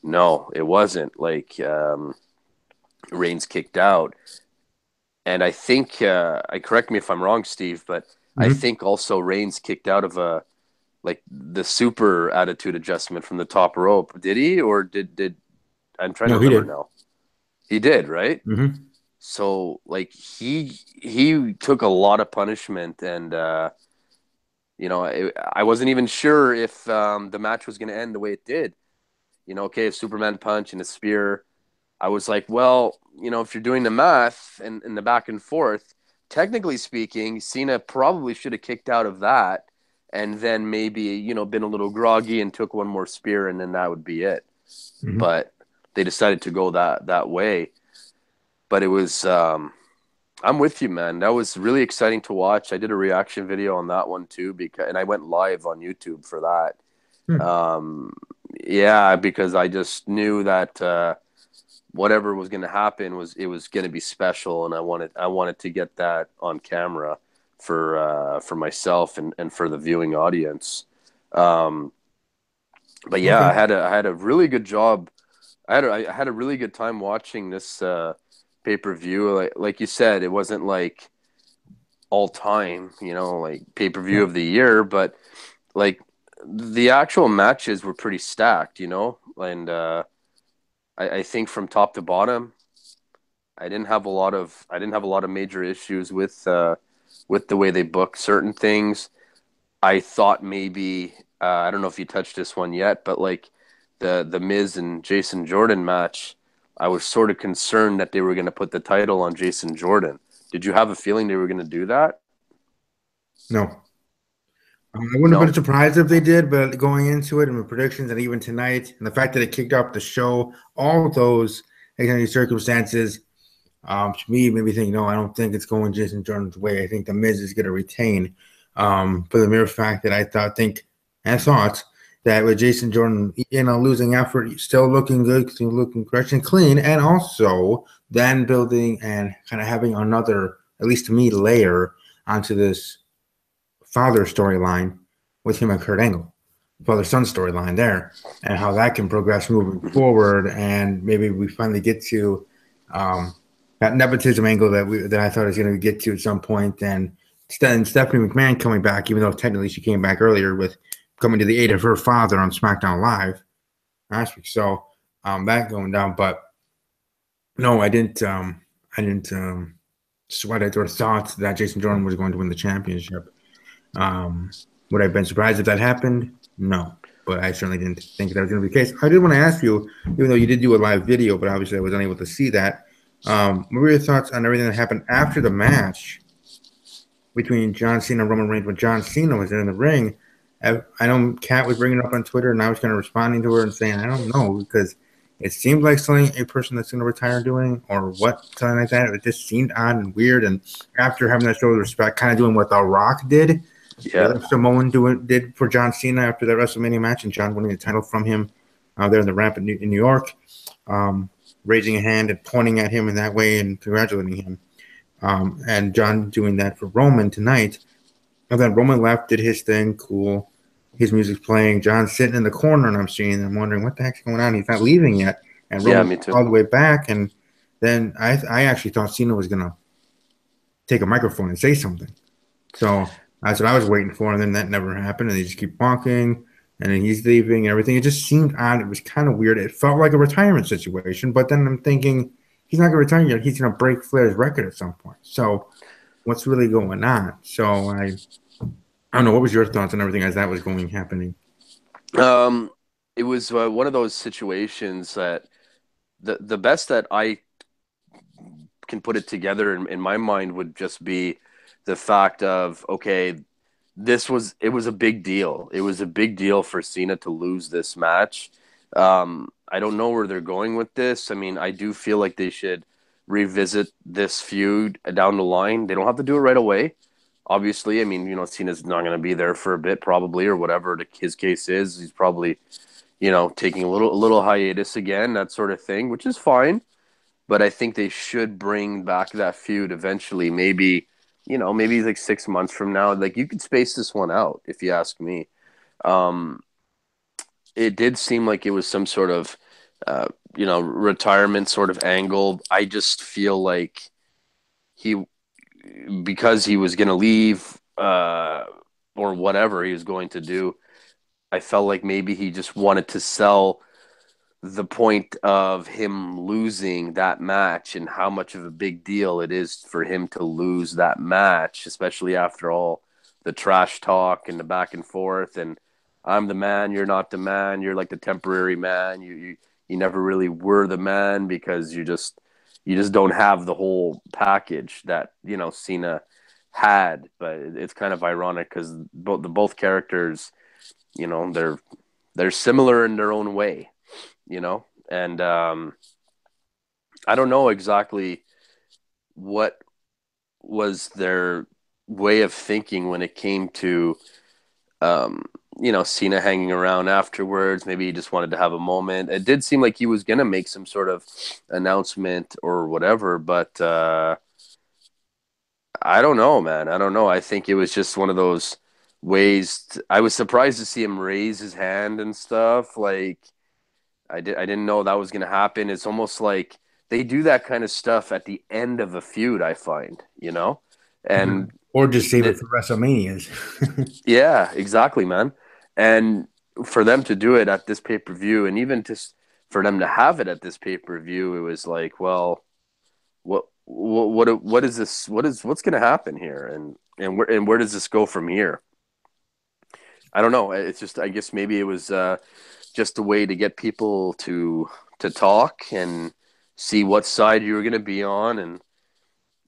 Speaker 5: no, it wasn't. Like, Reigns kicked out. And I think, correct me if I'm wrong, Steve, but I think also Reigns kicked out of the super attitude adjustment from the top rope. Did he? Or did I'm trying to remember now. He did, right?
Speaker 1: Mm-hmm.
Speaker 5: So like he took a lot of punishment, and I wasn't even sure if the match was going to end the way it did. Okay, a Superman punch and a spear. I was like, well, if you're doing the math and the back and forth, technically speaking, Cena probably should have kicked out of that, and then maybe been a little groggy and took one more spear, and then that would be it. Mm-hmm. But they decided to go that way. But it was, I'm with you, man. That was really exciting to watch. I did a reaction video on that one too, and I went live on YouTube for that. Because I just knew that whatever was going to happen was going to be special, and I wanted to get that on camera for myself and for the viewing audience. But yeah, okay. I had a really good job. I had a really good time watching this pay-per-view. Like you said, it wasn't like all time, like pay-per-view of the year, but like the actual matches were pretty stacked, and I think from top to bottom, I didn't have a lot of major issues with the way they booked certain things. I thought maybe I don't know if you touched this one yet, but like the Miz and Jason Jordan match, I was sort of concerned that they were going to put the title on Jason Jordan. Did you have a feeling they were going to do that?
Speaker 1: No. I wouldn't have been surprised if they did, but going into it and the predictions and even tonight and the fact that it kicked off the show, all of those circumstances, to me made me think, no, I don't think it's going Jason Jordan's way. I think the Miz is going to retain for the mere fact that I thought that with Jason Jordan, losing effort, still looking good, looking fresh and clean, and also then building and kind of having another, at least to me, layer onto this father storyline with him and Kurt Angle, father-son storyline there, and how that can progress moving forward, and maybe we finally get to that nepotism angle that I thought I was going to get to at some point, and Stephanie McMahon coming back, even though technically she came back earlier with coming to the aid of her father on SmackDown Live last week. So that going down, but no, I didn't sweat it or thought that Jason Jordan was going to win the championship. Would I have been surprised if that happened? No, but I certainly didn't think that was going to be the case. I did want to ask you, even though you did do a live video, but obviously I was unable to see that. What were your thoughts on everything that happened after the match between John Cena and Roman Reigns when John Cena was in the ring? I know Kat was bringing it up on Twitter, and I was kind of responding to her and saying, I don't know, because it seemed like something a person that's going to retire doing or what, something like that. It just seemed odd and weird. And after having that show of respect, kind of doing what The Rock did, Samoan did for John Cena after that WrestleMania match, and John winning the title from him there in the ramp in New York, raising a hand and pointing at him in that way and congratulating him. And John doing that for Roman tonight. And then Roman left, did his thing, cool. His music's playing. John's sitting in the corner, and I'm wondering what the heck's going on. He's not leaving yet. And Roman's all the way back. And then I actually thought Cena was going to take a microphone and say something. So that's what I was waiting for, and then that never happened. And they just keep walking, and then he's leaving and everything. It just seemed odd. It was kind of weird. It felt like a retirement situation, but then I'm thinking he's not going to retire yet. He's going to break Flair's record at some point. So what's really going on? So I don't know. What was your thoughts on everything as that was happening?
Speaker 5: It was one of those situations that the best that I can put it together in my mind would just be the fact of, okay, it was a big deal. It was a big deal for Cena to lose this match. I don't know where they're going with this. I mean, I do feel like they should revisit this feud down the line. They don't have to do it right away. Obviously, I mean, Cena's not going to be there for a bit probably, or whatever his case is. He's probably, taking a little hiatus again, that sort of thing, which is fine. But I think they should bring back that feud eventually, maybe like 6 months from now. Like, you could space this one out, if you ask me. It did seem like it was some sort of, retirement sort of angle. I just feel like because he was going to leave or whatever he was going to do, I felt like maybe he just wanted to sell the point of him losing that match and how much of a big deal it is for him to lose that match, especially after all the trash talk and the back and forth. And I'm the man, you're not the man, you're like the temporary man. You never really were the man because you just don't have the whole package that, Cena had. But it's kind of ironic because both characters, they're similar in their own way, and I don't know exactly what was their way of thinking when it came to, Cena hanging around afterwards. Maybe he just wanted to have a moment. It did seem like he was going to make some sort of announcement or whatever, but I don't know, man. I don't know. I think it was just one of those ways. I was surprised to see him raise his hand and stuff. Like, I didn't know that was going to happen. It's almost like they do that kind of stuff at the end of a feud, I find, and
Speaker 1: or just save it for WrestleManias.
Speaker 5: Yeah, exactly, man. And for them to do it at this pay-per-view, and even just for them to have it at this pay-per-view, it was like, well, what is this? What's going to happen here? And where does this go from here? I don't know. It's just, I guess maybe it was just a way to get people to talk and see what side you were going to be on. And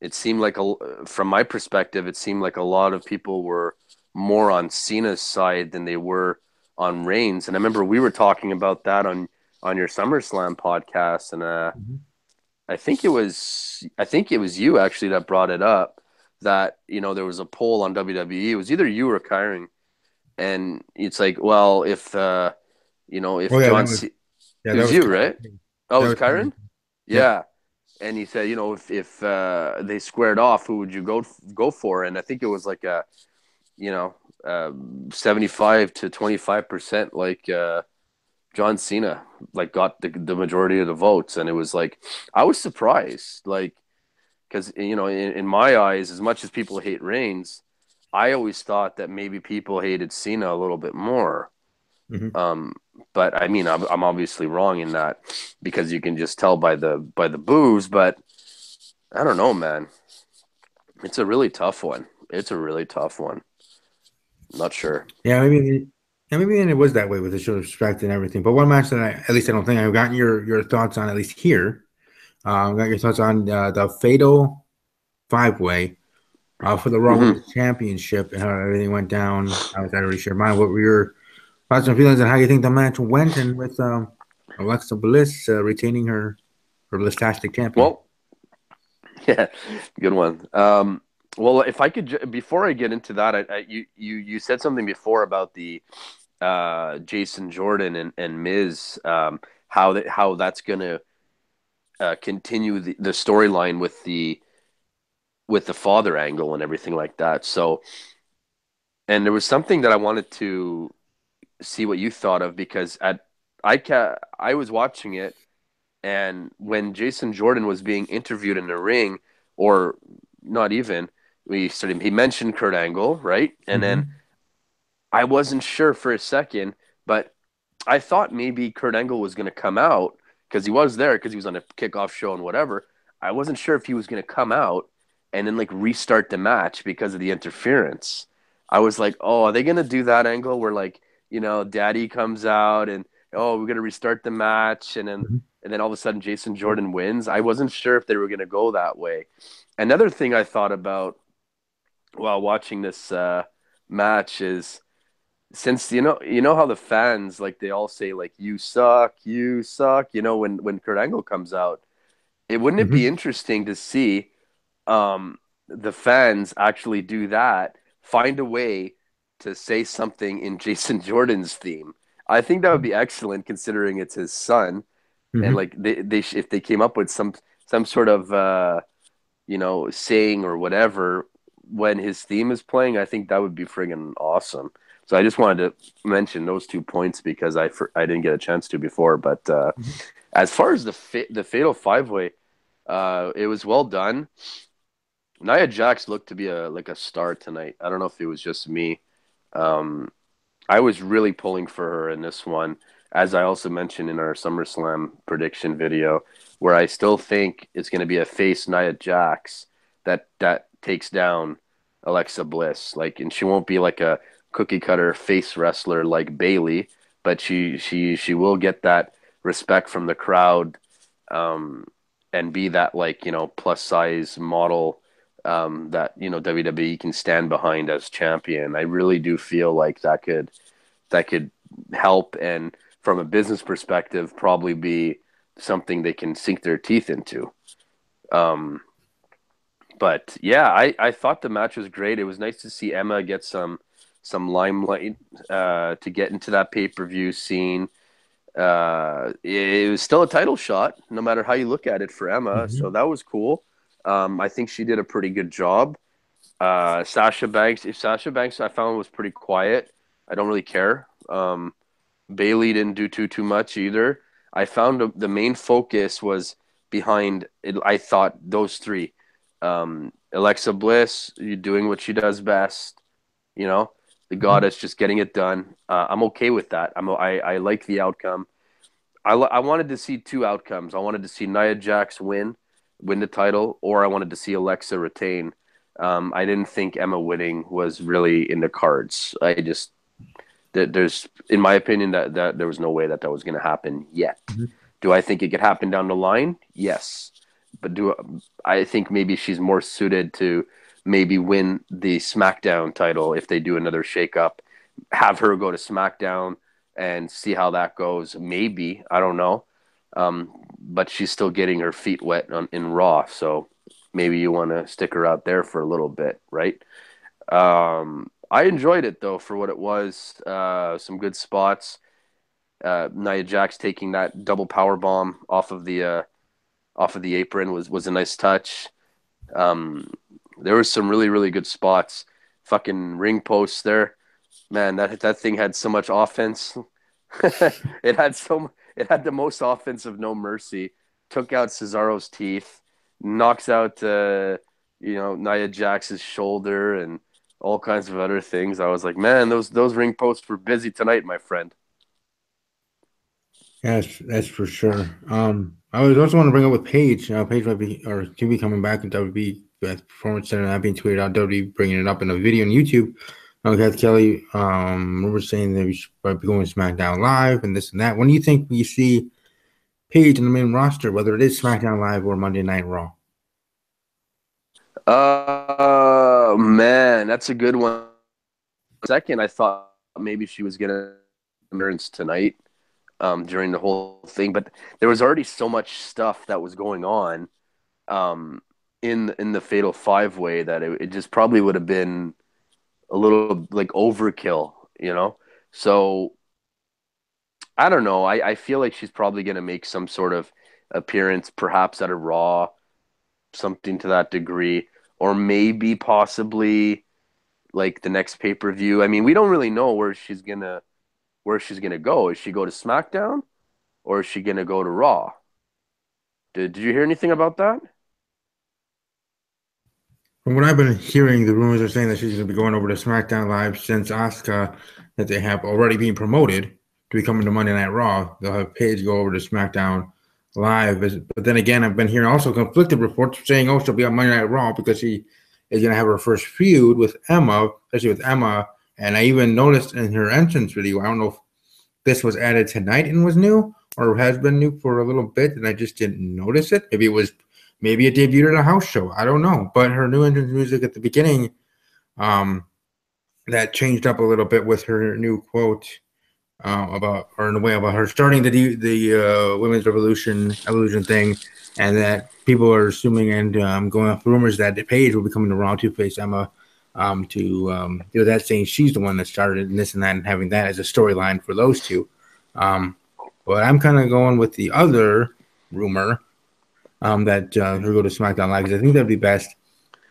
Speaker 5: it seemed like, from my perspective, it seemed like a lot of people were more on Cena's side than they were on Reigns. And I remember we were talking about that on your SummerSlam podcast, and I think it was you actually that brought it up, that there was a poll on WWE. It was either you or Kyron And it's like, well, if if
Speaker 1: Oh yeah,
Speaker 5: John C, it
Speaker 1: that
Speaker 5: was
Speaker 1: was
Speaker 5: you, right? Oh, it
Speaker 1: that
Speaker 5: was
Speaker 1: was
Speaker 5: Kyron.
Speaker 1: yep.
Speaker 5: Yeah, and he said, if they squared off, who would you go for? And I think it was like a 75 to 25%, like John Cena, like got the majority of the votes, and it was like I was surprised, like because in my eyes, as much as people hate Reigns, I always thought that maybe people hated Cena a little bit more.
Speaker 1: Hmm.
Speaker 5: Um, but I mean, I'm obviously wrong in that because you can just tell by the boos. But I don't know, man. It's a really tough one. It's a really tough one. I'm not sure.
Speaker 1: Yeah, maybe then it was that way with the show respect and everything. But one match that at least I don't think I've gotten your thoughts on, at least here. Got your thoughts on the Fatal Five Way for the Raw
Speaker 5: Hmm.
Speaker 1: Women's Championship and how everything went down. I was already shared mine. What were your thoughts and feelings on how you think the match went, and with Alexa Bliss retaining her Blisstastic champion?
Speaker 5: Well, yeah, good one. Well, if I could, before I get into that, you said something before about the Jason Jordan and Miz, how that's going to continue the storyline with the father angle and everything like that. So, and there was something that I wanted to see what you thought of because I was watching it, and when Jason Jordan was being interviewed in the ring, or not even, he mentioned Kurt Angle, right? And then
Speaker 1: Hmm.
Speaker 5: I wasn't sure for a second, but I thought maybe Kurt Angle was going to come out because he was there because he was on a kickoff show and whatever. I wasn't sure if he was going to come out and then like restart the match because of the interference. I was like, oh, are they going to do that angle where like, Daddy comes out and oh, we're going to restart the match and then all of a sudden Jason Jordan wins. I wasn't sure if they were going to go that way. Another thing I thought about while watching this match is since you know how the fans like they all say like you suck when Kurt Angle comes out, wouldn't it be
Speaker 1: Hmm.
Speaker 5: interesting to see the fans actually do that, find a way to say something in Jason Jordan's theme. I think that would be excellent considering it's his son, and
Speaker 1: Hmm.
Speaker 5: like if they came up with some sort of saying or whatever when his theme is playing, I think that would be friggin' awesome. So I just wanted to mention those 2 points because I didn't get a chance to before. But as far as the Fatal Five Way, it was well done. Nia Jax looked to be a star tonight. I don't know if it was just me. Um, I was really pulling for her in this one, as I also mentioned in our SummerSlam prediction video, where I still think it's going to be a face Nia Jax that takes down Alexa Bliss. Like, and she won't be like a cookie cutter face wrestler like Bailey, but she will get that respect from the crowd, um, and be that like plus size model that WWE can stand behind as champion. I really do feel like that could help, and from a business perspective probably be something they can sink their teeth into. um, but yeah, I thought the match was great. It was nice to see Emma get some limelight to get into that pay-per-view scene. It was still a title shot no matter how you look at it for Emma, so
Speaker 1: Hmm.
Speaker 5: that was cool. I think she did a pretty good job. Sasha Banks I found was pretty quiet. I don't really care. Bailey didn't do too much either. I found the main focus was behind it. I thought those three, Alexa Bliss, you doing what she does best. You know, the
Speaker 1: Hmm.
Speaker 5: goddess just getting it done. I'm okay with that. I like the outcome. I wanted to see two outcomes. I wanted to see Nia Jax win the title, or I wanted to see Alexa retain. I didn't think Emma winning was really in the cards. I just there's, in my opinion, that there was no way that was going to happen yet.
Speaker 1: Hmm.
Speaker 5: Do I think it could happen down the line? Yes, but do I think maybe she's more suited to maybe win the SmackDown title if they do another shakeup, have her go to SmackDown and see how that goes. Maybe, I don't know, but she's still getting her feet wet in Raw, so maybe you want to stick her out there for a little bit, right? I enjoyed it though for what it was. Some good spots. Nia Jax taking that double power bomb off of the apron was a nice touch. There was some really really good spots. Fucking ring posts there, man. That thing had so much offense. It had the most offense of No Mercy. Took out Cesaro's teeth, knocks out Nia Jax's shoulder and all kinds of other things. I was like, man, those ring posts were busy tonight, my friend.
Speaker 1: Yes, that's for sure. I was also want to bring up with Paige. Paige might be or to be coming back in WWE at Performance Center, not being tweeted out. WWE bringing it up in a video on YouTube. Kath Kelly, rumors saying that we should might be going to SmackDown Live and this and that. When do you think we see Paige in the main roster, whether it is SmackDown Live or Monday Night Raw?
Speaker 5: Man, that's a good one. Second, I thought maybe she was gonna appearance tonight during the whole thing, but there was already so much stuff that was going on in the Fatal Five Way that it just probably would have been a little like overkill, you know? So I don't know. I feel like she's probably gonna make some sort of appearance, perhaps at a Raw, something to that degree, or maybe possibly like the next pay-per-view. I mean, we don't really know where she's gonna go. Is she go to SmackDown or is she gonna go to Raw? Did you hear anything about that?
Speaker 1: From what I've been hearing, the rumors are saying that she's going to be going over to SmackDown Live since Asuka, that they have already been promoted to be coming to Monday Night Raw. They'll have Paige go over to SmackDown Live. But then again, I've been hearing also conflicted reports saying, oh, she'll be on Monday Night Raw because she is going to have her first feud with Emma, especially with Emma. And I even noticed in her entrance video, I don't know if this was added tonight and was new or has been new for a little bit, and I just didn't notice it. Maybe it debuted at a house show. I don't know. But her new entrance music at the beginning, that changed up a little bit with her new quote about her starting the women's evolution thing, and that people are assuming and going off rumors that Paige will be coming to Raw to face Emma to do that, saying she's the one that started and this and that, and having that as a storyline for those two. But I'm kind of going with the other rumor that he'll go to SmackDown Live, because I think that'd be best.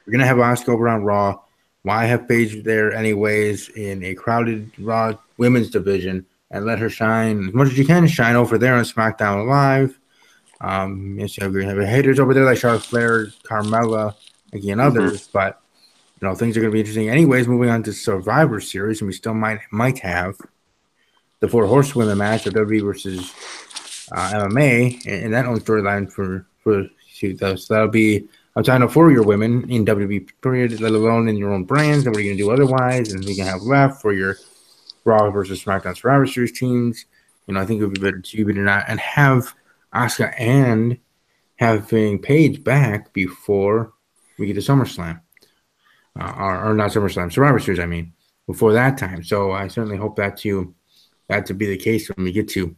Speaker 1: We're gonna have Asuka over on Raw. Why have Paige there anyways in a crowded Raw women's division, and let her shine as much as you can shine over there on SmackDown Live? Yes, I agree. Have haters over there like Charlotte Flair, Carmella, and others, but things are gonna be interesting. Anyways, moving on to Survivor Series, and we still might have the 4 Horsewomen match of WWE versus MMA, and that own storyline for those. So that'll be a title for your women in WWE period, let alone in your own brands. And what are you gonna do otherwise? And we can have left for your Raw versus SmackDown Survivor Series teams. I think it would be better to not and have Asuka and having Paige back before we get to SummerSlam, or not SummerSlam, Survivor Series. I mean, before that time. So I certainly hope that to be the case when we get to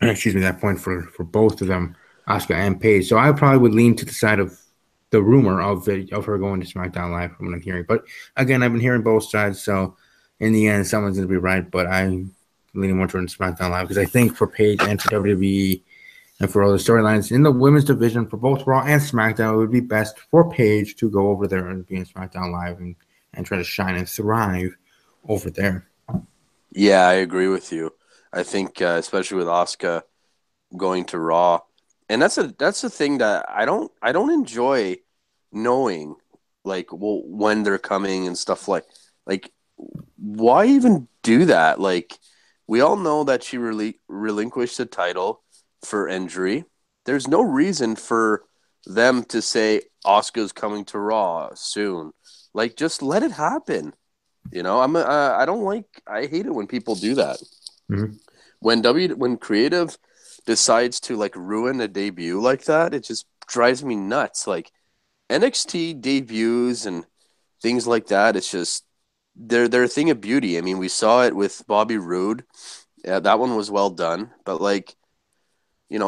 Speaker 1: that point for both of them, Asuka and Paige. So I probably would lean to the side of the rumor of her going to SmackDown Live from what I'm hearing. But again, I've been hearing both sides. So in the end, someone's going to be right. But I'm leaning more towards SmackDown Live because I think for Paige and for WWE and for all the storylines in the women's division for both Raw and SmackDown, it would be best for Paige to go over there and be in SmackDown Live and try to shine and thrive over there.
Speaker 5: Yeah, I agree with you. I think especially with Asuka going to Raw, and that's the thing that I don't enjoy knowing, like, well, when they're coming and stuff like why even do that? Like, we all know that she relinquished the title for injury. There's no reason for them to say Asuka's coming to Raw soon. Like, just let it happen. I hate it when people do that.
Speaker 1: Mm-hmm.
Speaker 5: When creative decides to like ruin a debut like that, it just drives me nuts. Like NXT debuts and things like that, it's just they're a thing of beauty. I mean, we saw it with Bobby Roode. Yeah, that one was well done. But like,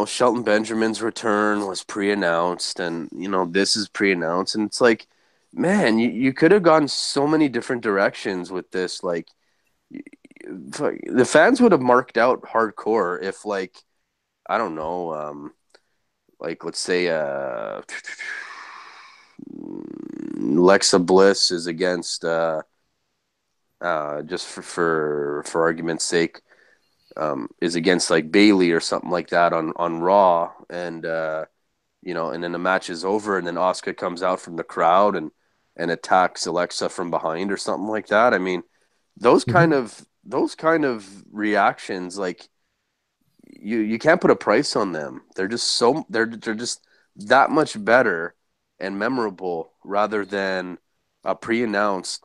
Speaker 5: Shelton Benjamin's return was pre-announced, and this is pre-announced, and it's like man, you could have gone so many different directions with this. Like, the fans would have marked out hardcore if, like, I don't know, like, let's say Alexa Bliss is against just for argument's sake, is against like Bailey or something like that on Raw, and and then the match is over, and then Asuka comes out from the crowd and attacks Alexa from behind or something like that. I mean, those kind of reactions, like, you can't put a price on them. They're just they're just that much better and memorable rather than a pre-announced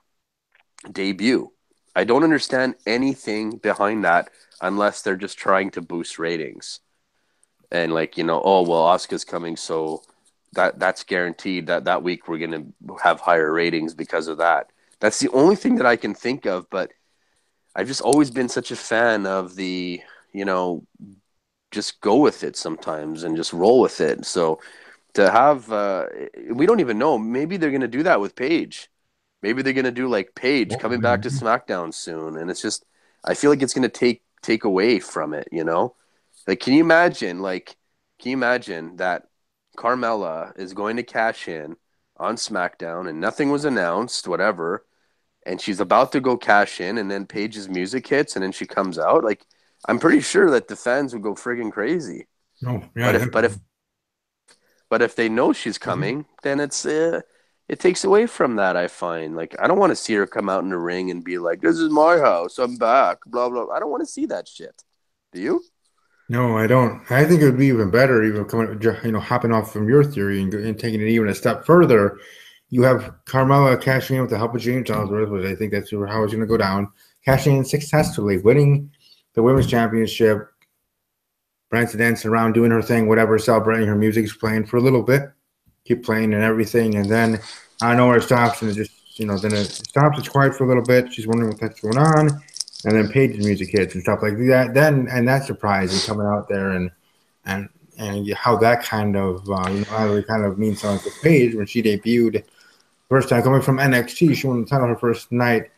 Speaker 5: debut. I don't understand anything behind that unless they're just trying to boost ratings. And, like, oh, well, Asuka's coming, so that's guaranteed that week we're going to have higher ratings because of that. That's the only thing that I can think of, but I've just always been such a fan of the, just go with it sometimes and just roll with it. So to have, we don't even know, maybe they're going to do that with Paige. Maybe they're going to do like Paige coming back to SmackDown soon. And it's just, I feel like it's going to take away from it, Like, can you imagine that Carmella is going to cash in on SmackDown and nothing was announced, whatever, and she's about to go cash in, and then Paige's music hits, and then she comes out? Like, I'm pretty sure that the fans would go friggin' crazy.
Speaker 1: Oh, yeah.
Speaker 5: But if they know she's coming, then it takes away from that, I find. Like, I don't want to see her come out in the ring and be like, "This is my house, I'm back," blah, blah. I don't want to see that shit. Do you?
Speaker 1: No, I don't. I think it would be even better, even coming, hopping off from your theory and taking it even a step further. You have Carmella cashing in with the help of James Ellsworth, which I think that's how it's going to go down, cashing in successfully, winning the Women's Championship, Branson dancing around, doing her thing, whatever, celebrating. Her music's playing for a little bit, keep playing and everything, and then I know where it stops, and it just, then it stops. It's quiet for a little bit. She's wondering what's going on, and then Paige's music hits and stuff like that. Then, and that surprise is coming out there, and how that kind of kind of means something to Paige when she debuted first time coming from NXT. She won the title her first night,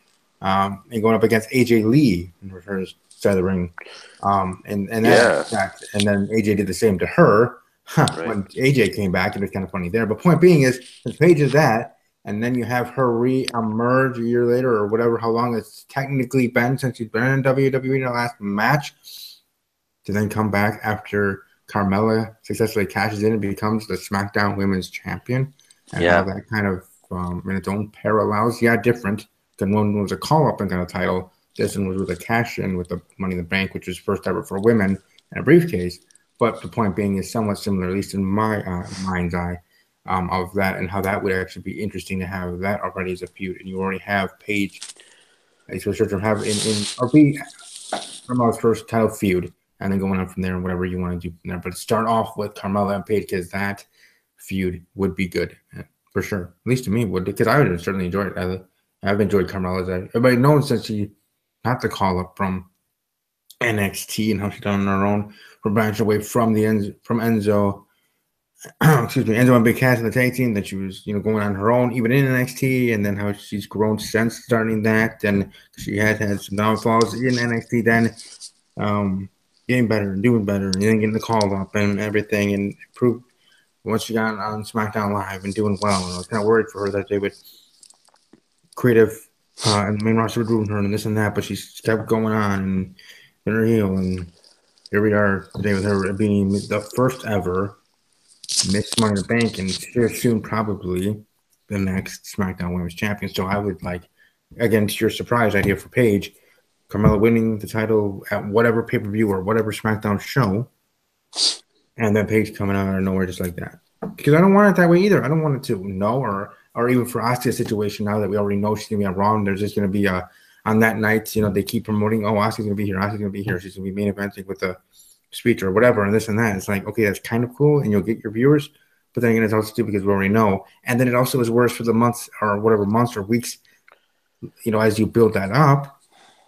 Speaker 1: and going up against AJ Lee in her first side of the ring, and then AJ did the same to her. Right. When AJ came back, it was kind of funny there. But point being is, since Paige is that, and then you have her re-emerge a year later or whatever, how long it's technically been since she's been in WWE in her last match, to then come back after Carmella successfully cashes in and becomes the SmackDown Women's Champion. And how that kind of, in its own parallels, different. Than one was a call-up and kind of title. This one was with a cash-in with the Money in the Bank, which was first ever for women in a briefcase. But the point being is somewhat similar, at least in my mind's eye, of that, and how that would actually be interesting to have that already as a feud. And you already have Paige, or be Carmella's first title feud, and then going on from there and whatever you want to do from there. But start off with Carmella and Paige, because that feud would be good for sure. At least to me, would, because I would certainly enjoy it. I've enjoyed Carmella's. Everybody knows since she got the call up from NXT and how she's done on her own for branching away from Enzo. Excuse me, Enzo and Big Cass in the tag team, that she was, going on her own, even in NXT, and then how she's grown since starting that, and she had some downfalls in NXT, then getting better and doing better, and then getting the call up and everything, and improved once she got on SmackDown Live and doing well. And I was kind of worried for her that they would creative and the main roster would ruin her and this and that, but she's kept going on and in her heel, and here we are today with her being the first ever Miss Money in the Bank, and soon probably the next SmackDown Women's Champion. So I would like, again, to your surprise idea for Paige, Carmella winning the title at whatever pay-per-view or whatever SmackDown show, and then Paige coming out of nowhere just like that. Because I don't want it that way either. I don't want it to know, or even for Asuka's situation, now that we already know she's going to be on Raw, and there's just going to be on that night, they keep promoting, oh, Asuka's going to be here, Asuka's going to be here, she's going to be main eventing with a speech or whatever, and this and that. It's like, okay, that's kind of cool, and you'll get your viewers, but then again, it's also stupid because we already know. And then it also is worse for the months or whatever months or weeks, as you build that up.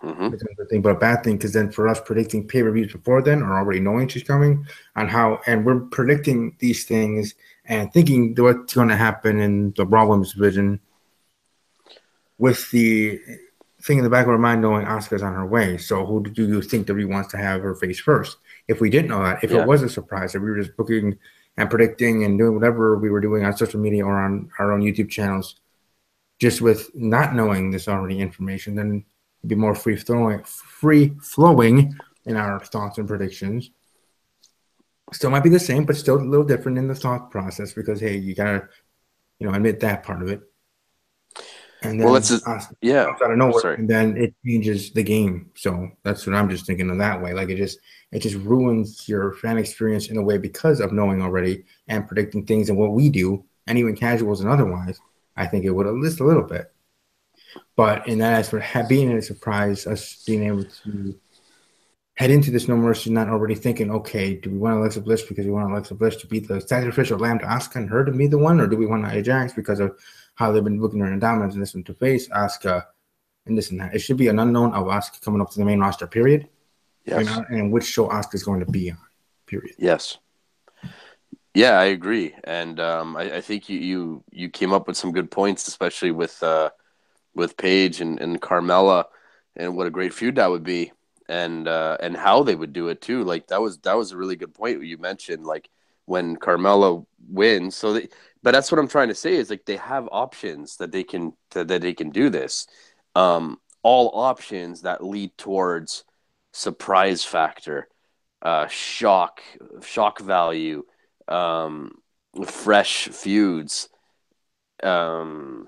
Speaker 1: It's a good thing, but a bad thing, because then for us predicting pay-per-views before then, or already knowing she's coming, and we're predicting these things and thinking what's going to happen in the Raw Women's division with the thing in the back of our mind knowing Asuka's on her way. So who do you think WWE wants to have her face first? If we didn't know that, if it was a surprise, if we were just booking and predicting and doing whatever we were doing on social media or on our own YouTube channels, just with not knowing this already information, then it'd be more free flowing in our thoughts and predictions. Still might be the same, but still a little different in the thought process because, hey, you gotta, admit that part of it. And then
Speaker 5: out of nowhere,
Speaker 1: and then it changes the game. So that's what I'm just thinking of that way. Like it just ruins your fan experience in a way because of knowing already and predicting things and what we do, and even casuals and otherwise. I think it would at least a little bit. But in that aspect, being a surprise, us being able to head into this No Mercy not already thinking, okay, do we want Alexa Bliss because we want Alexa Bliss to be the sacrificial lamb to Asuka and her to be the one, or do we want Nia Jax because of how they've been booking her in dominance and this one to face Asuka and this and that? It should be an unknown of Asuka coming up to the main roster, period.
Speaker 5: Yes.
Speaker 1: And which show Asuka is going to be on, period.
Speaker 5: Yes. Yeah, I agree, and I think you came up with some good points, especially with Paige and Carmella, and what a great feud that would be, and how they would do it too. Like that was a really good point you mentioned. Like when Carmella wins, but that's what I'm trying to say is like they have options that they can do this, all options that lead towards surprise factor, shock value. Fresh feuds, all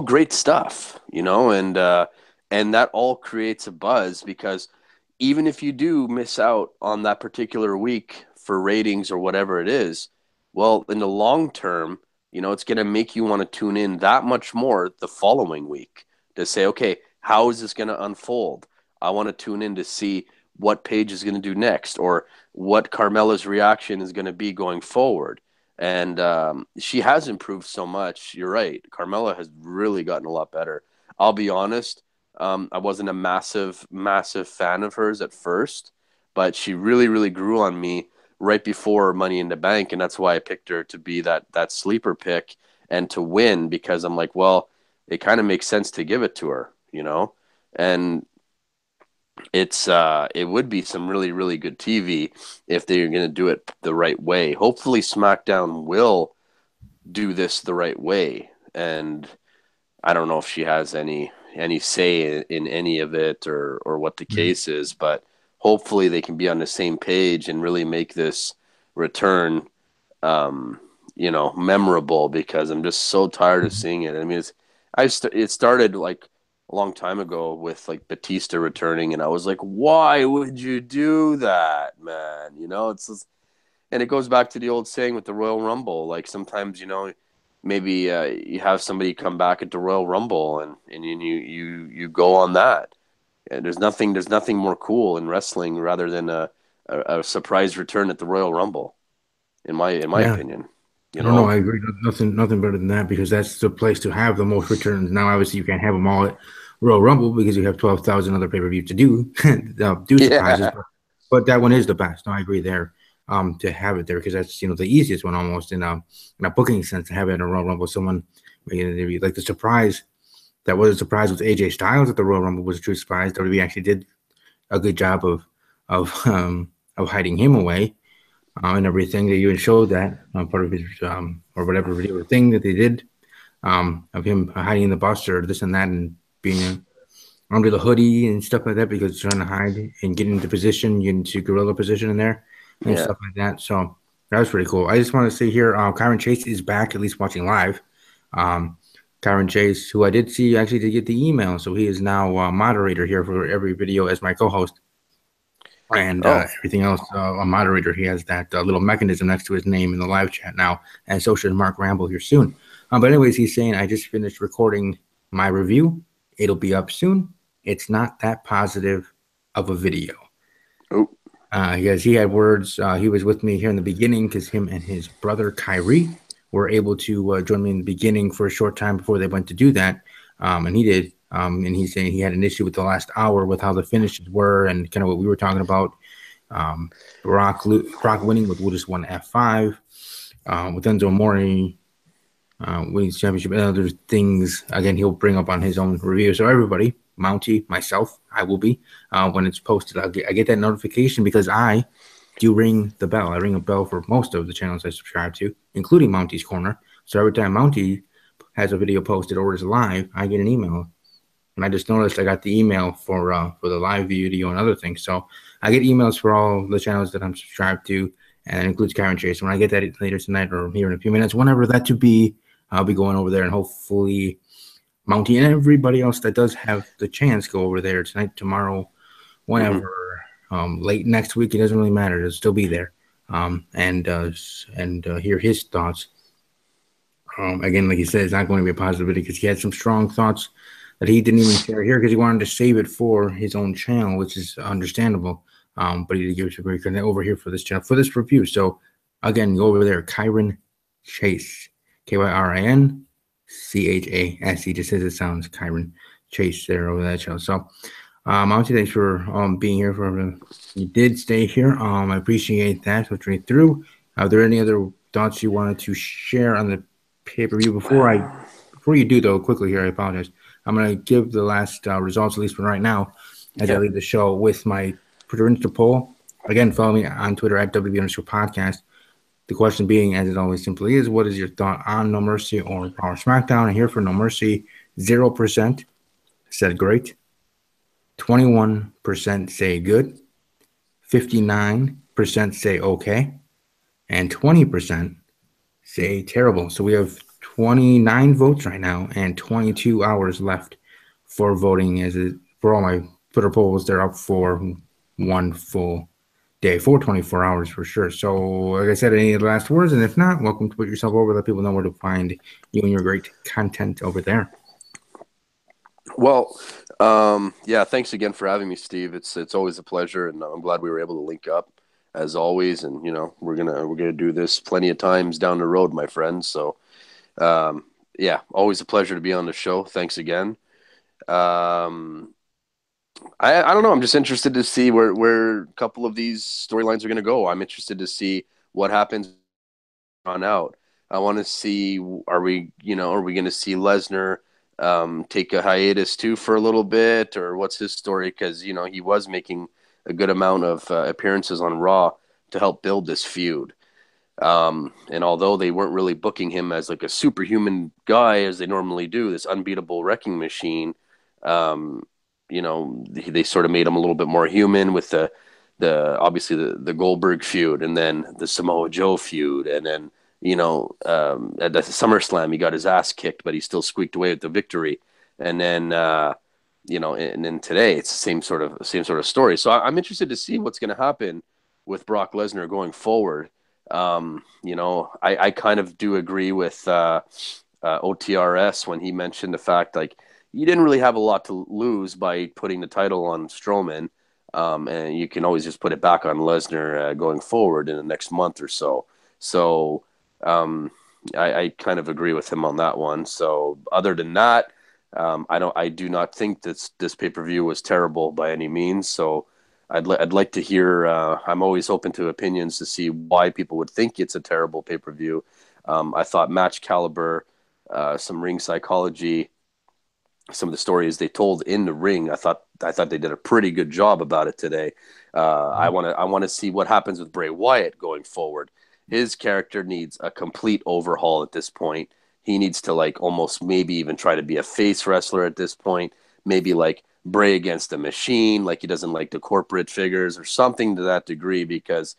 Speaker 5: great stuff, and that all creates a buzz because even if you do miss out on that particular week for ratings or whatever it is, well, in the long term, it's going to make you want to tune in that much more the following week to say, okay, how is this going to unfold? I want to tune in to see what Paige is going to do next or what Carmella's reaction is going to be going forward. And she has improved so much. You're right. Carmella has really gotten a lot better. I'll be honest. I wasn't a massive fan of hers at first, but she really, really grew on me right before Money in the Bank. And that's why I picked her to be that sleeper pick and to win, because I'm like, well, it kind of makes sense to give it to her, and it would be some really, really good TV if they're going to do it the right way. Hopefully SmackDown will do this the right way. And I don't know if she has any say in any of it or what the case is, but hopefully they can be on the same page and really make this return, memorable, because I'm just so tired of seeing it. I mean, it started like a long time ago with like Batista returning, and I was like, why would you do that, man? It's just, and it goes back to the old saying with the Royal Rumble. Like sometimes, maybe you have somebody come back at the Royal Rumble and you go on that. And there's nothing more cool in wrestling rather than a surprise return at the Royal Rumble, in my opinion.
Speaker 1: No, I agree. Nothing better than that, because that's the place to have the most returns. Now, obviously, you can't have them all at Royal Rumble because you have 12,000 other pay-per-views to do surprises. But that one is the best. No, I agree there. To have it there, because that's the easiest one almost in a booking sense, to have it in a Royal Rumble. Someone like the surprise that was a surprise with AJ Styles at the Royal Rumble was a true surprise. WWE actually did a good job of hiding him away. And everything. They even showed that part of his or whatever video thing that they did of him hiding in the bus or this and that, and being under the hoodie and stuff like that, because trying to hide and get into position, get into gorilla position in there and stuff like that. So that was pretty cool. I just want to say here, Kyron Chase is back, at least watching live. Kyron Chase, who I did see actually did get the email, so he is now a moderator here for every video as my co-host. And everything else, a moderator. He has that little mechanism next to his name in the live chat now, and so should Mark Ramble here soon. But anyways, he's saying, I just finished recording my review. It'll be up soon. It's not that positive of a video.
Speaker 5: Oh.
Speaker 1: Because he had words. He was with me here in the beginning because him and his brother Kyrie were able to join me in the beginning for a short time before they went to do that. And he did. And he's saying he had an issue with the last hour with how the finishes were and kind of what we were talking about. Brock winning with just one F5. With Enzo Amore wins championship and other things. Again, he'll bring up on his own review. So everybody, Mountie, myself, I will be when it's posted. I get that notification because I do ring the bell. I ring a bell for most of the channels I subscribe to, including Mountie's Corner. So every time Mountie has a video posted or is live, I get an email. And I just noticed I got the email for the live video and other things. So I get emails for all the channels that I'm subscribed to, and it includes Karen Chase. When I get that later tonight or here in a few minutes, whenever that to be, I'll be going over there and hopefully Mountie and everybody else that does have the chance go over there tonight, tomorrow, whenever, late next week. It doesn't really matter. It'll still be there, and hear his thoughts. Again, like he said, it's not going to be a positive video because he had some strong thoughts that he didn't even share here because he wanted to save it for his own channel, which is understandable. But he did give us a great content over here for this channel, for this review. So again, go over there, Kyron Chase, KYRINCHAS. He just says it sounds, Kyron Chase there over that channel. So Monty, thanks for being here. You did stay here. I appreciate that. So straight through. Are there any other thoughts you wanted to share on the pay-per-view before you do though? Quickly here, I apologize. I'm gonna give the last results, at least for right now, as I leave the show with my Twitter poll. Again, follow me on Twitter at WB_podcast. The question being, as it always simply is, what is your thought on No Mercy or Power SmackDown? And here for No Mercy, 0% said great, 21% say good, 59% say okay, and 20% say terrible. So we have 29 votes right now and 22 hours left for voting. For all my Twitter polls, they're up for one full day, for 24 hours for sure. So, like I said, any last words? And if not, welcome to put yourself over. Let people know where to find you and your great content over there.
Speaker 5: Well, thanks again for having me, Steve. It's always a pleasure, and I'm glad we were able to link up as always. And we're gonna do this plenty of times down the road, my friends. So, always a pleasure to be on the show. Thanks again. I don't know. I'm just interested to see where a couple of these storylines are going to go. I'm interested to see what happens on out. I want to see, are we going to see Lesnar take a hiatus too for a little bit, or what's his story? Because, he was making a good amount of appearances on Raw to help build this feud. And although they weren't really booking him as like a superhuman guy as they normally do, this unbeatable wrecking machine, they sort of made him a little bit more human with the obviously the Goldberg feud, and then the Samoa Joe feud, and then at the SummerSlam he got his ass kicked, but he still squeaked away with the victory, and then and then today it's the same sort of story. So I'm interested to see what's going to happen with Brock Lesnar going forward. I kind of do agree with OTRS when he mentioned the fact like you didn't really have a lot to lose by putting the title on Strowman, and you can always just put it back on Lesnar going forward in the next month or so. So I kind of agree with him on that one. So other than that, I do not think this pay-per-view was terrible by any means. So I'd like to hear. I'm always open to opinions to see why people would think it's a terrible pay-per-view. I thought match caliber, some ring psychology, some of the stories they told in the ring, I thought they did a pretty good job about it today. I want to see what happens with Bray Wyatt going forward. His character needs a complete overhaul at this point. He needs to like almost maybe even try to be a face wrestler at this point. Maybe like Bray against the Machine, like he doesn't like the corporate figures or something to that degree, because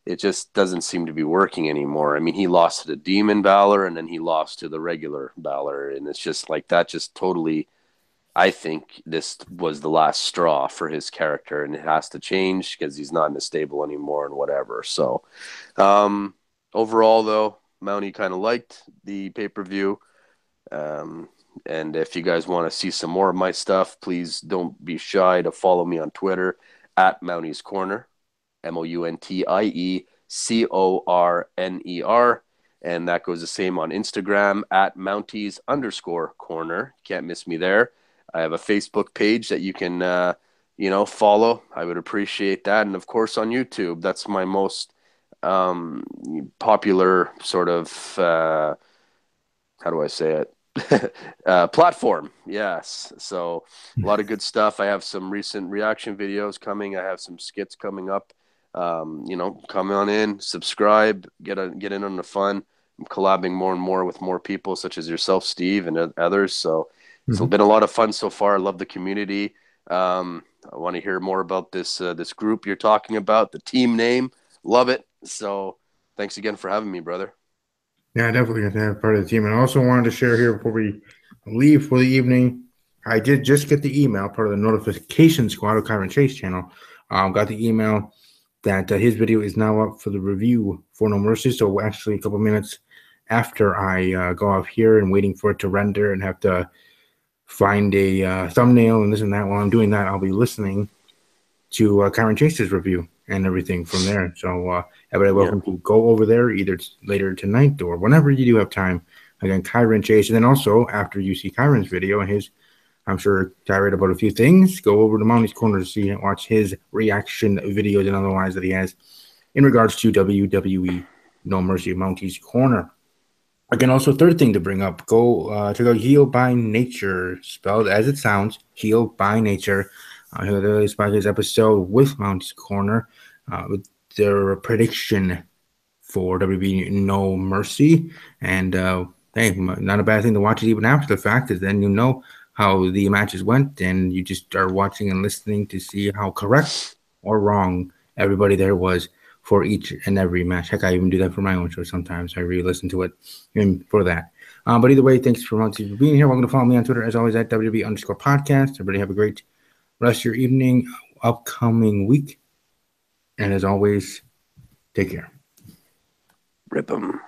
Speaker 5: it just doesn't seem to be working anymore. I mean, he lost to the Demon Balor and then he lost to the regular Balor. And it's just like that just totally, I think this was the last straw for his character, and it has to change because he's not in the stable anymore and whatever. So overall, though, Mountie kind of liked the pay-per-view. And if you guys want to see some more of my stuff, please don't be shy to follow me on Twitter at Mountie's Corner. MOUNTIECORNER, and that goes the same on Instagram at Mounties_corner. Can't miss me there. I have a Facebook page that you can follow. I would appreciate that. And of course on YouTube, that's my most popular sort of how do I say it? Platform. Yes. So a lot of good stuff. I have some recent reaction videos coming. I have some skits coming up. Come on in, subscribe, get in on the fun. I'm collabing more and more with more people such as yourself, Steve, and others. So it's been a lot of fun so far. I love the community. I want to hear more about this group you're talking about, the team name. Love it. So thanks again for having me, brother.
Speaker 1: Yeah, definitely got to have part of the team. And I also wanted to share here before we leave for the evening, I did just get the email, part of the notification squad of Kyron Chase channel. Got the email that his video is now up for the review for No Mercy. So actually a couple minutes after I go off here and waiting for it to render and have to find a thumbnail and this and that. While I'm doing that, I'll be listening to Kyron Chase's review and everything from there. So everybody welcome to go over there either later tonight or whenever you do have time. Again, Kyron Chase. And then also after you see Kyron's video and his, I'm sure tirade about a few things, go over to Mounty's Corner to see and watch his reaction videos and otherwise that he has in regards to WWE No Mercy Mounty's Corner. Again, also third thing to bring up, go check out Heal by Nature, spelled as it sounds, Heal by Nature. The latest podcast episode with Mounty's Corner with their prediction for WWE No Mercy. And hey, not a bad thing to watch it even after the fact, because then you know how the matches went, and you just start watching and listening to see how correct or wrong everybody there was for each and every match. Heck, I even do that for my own show sometimes. I re-listen to it for that. But either way, thanks for being here. Welcome to follow me on Twitter, as always, at WWE_podcast. Everybody have a great rest of your evening, upcoming week. And as always, take care.
Speaker 5: Rip 'em.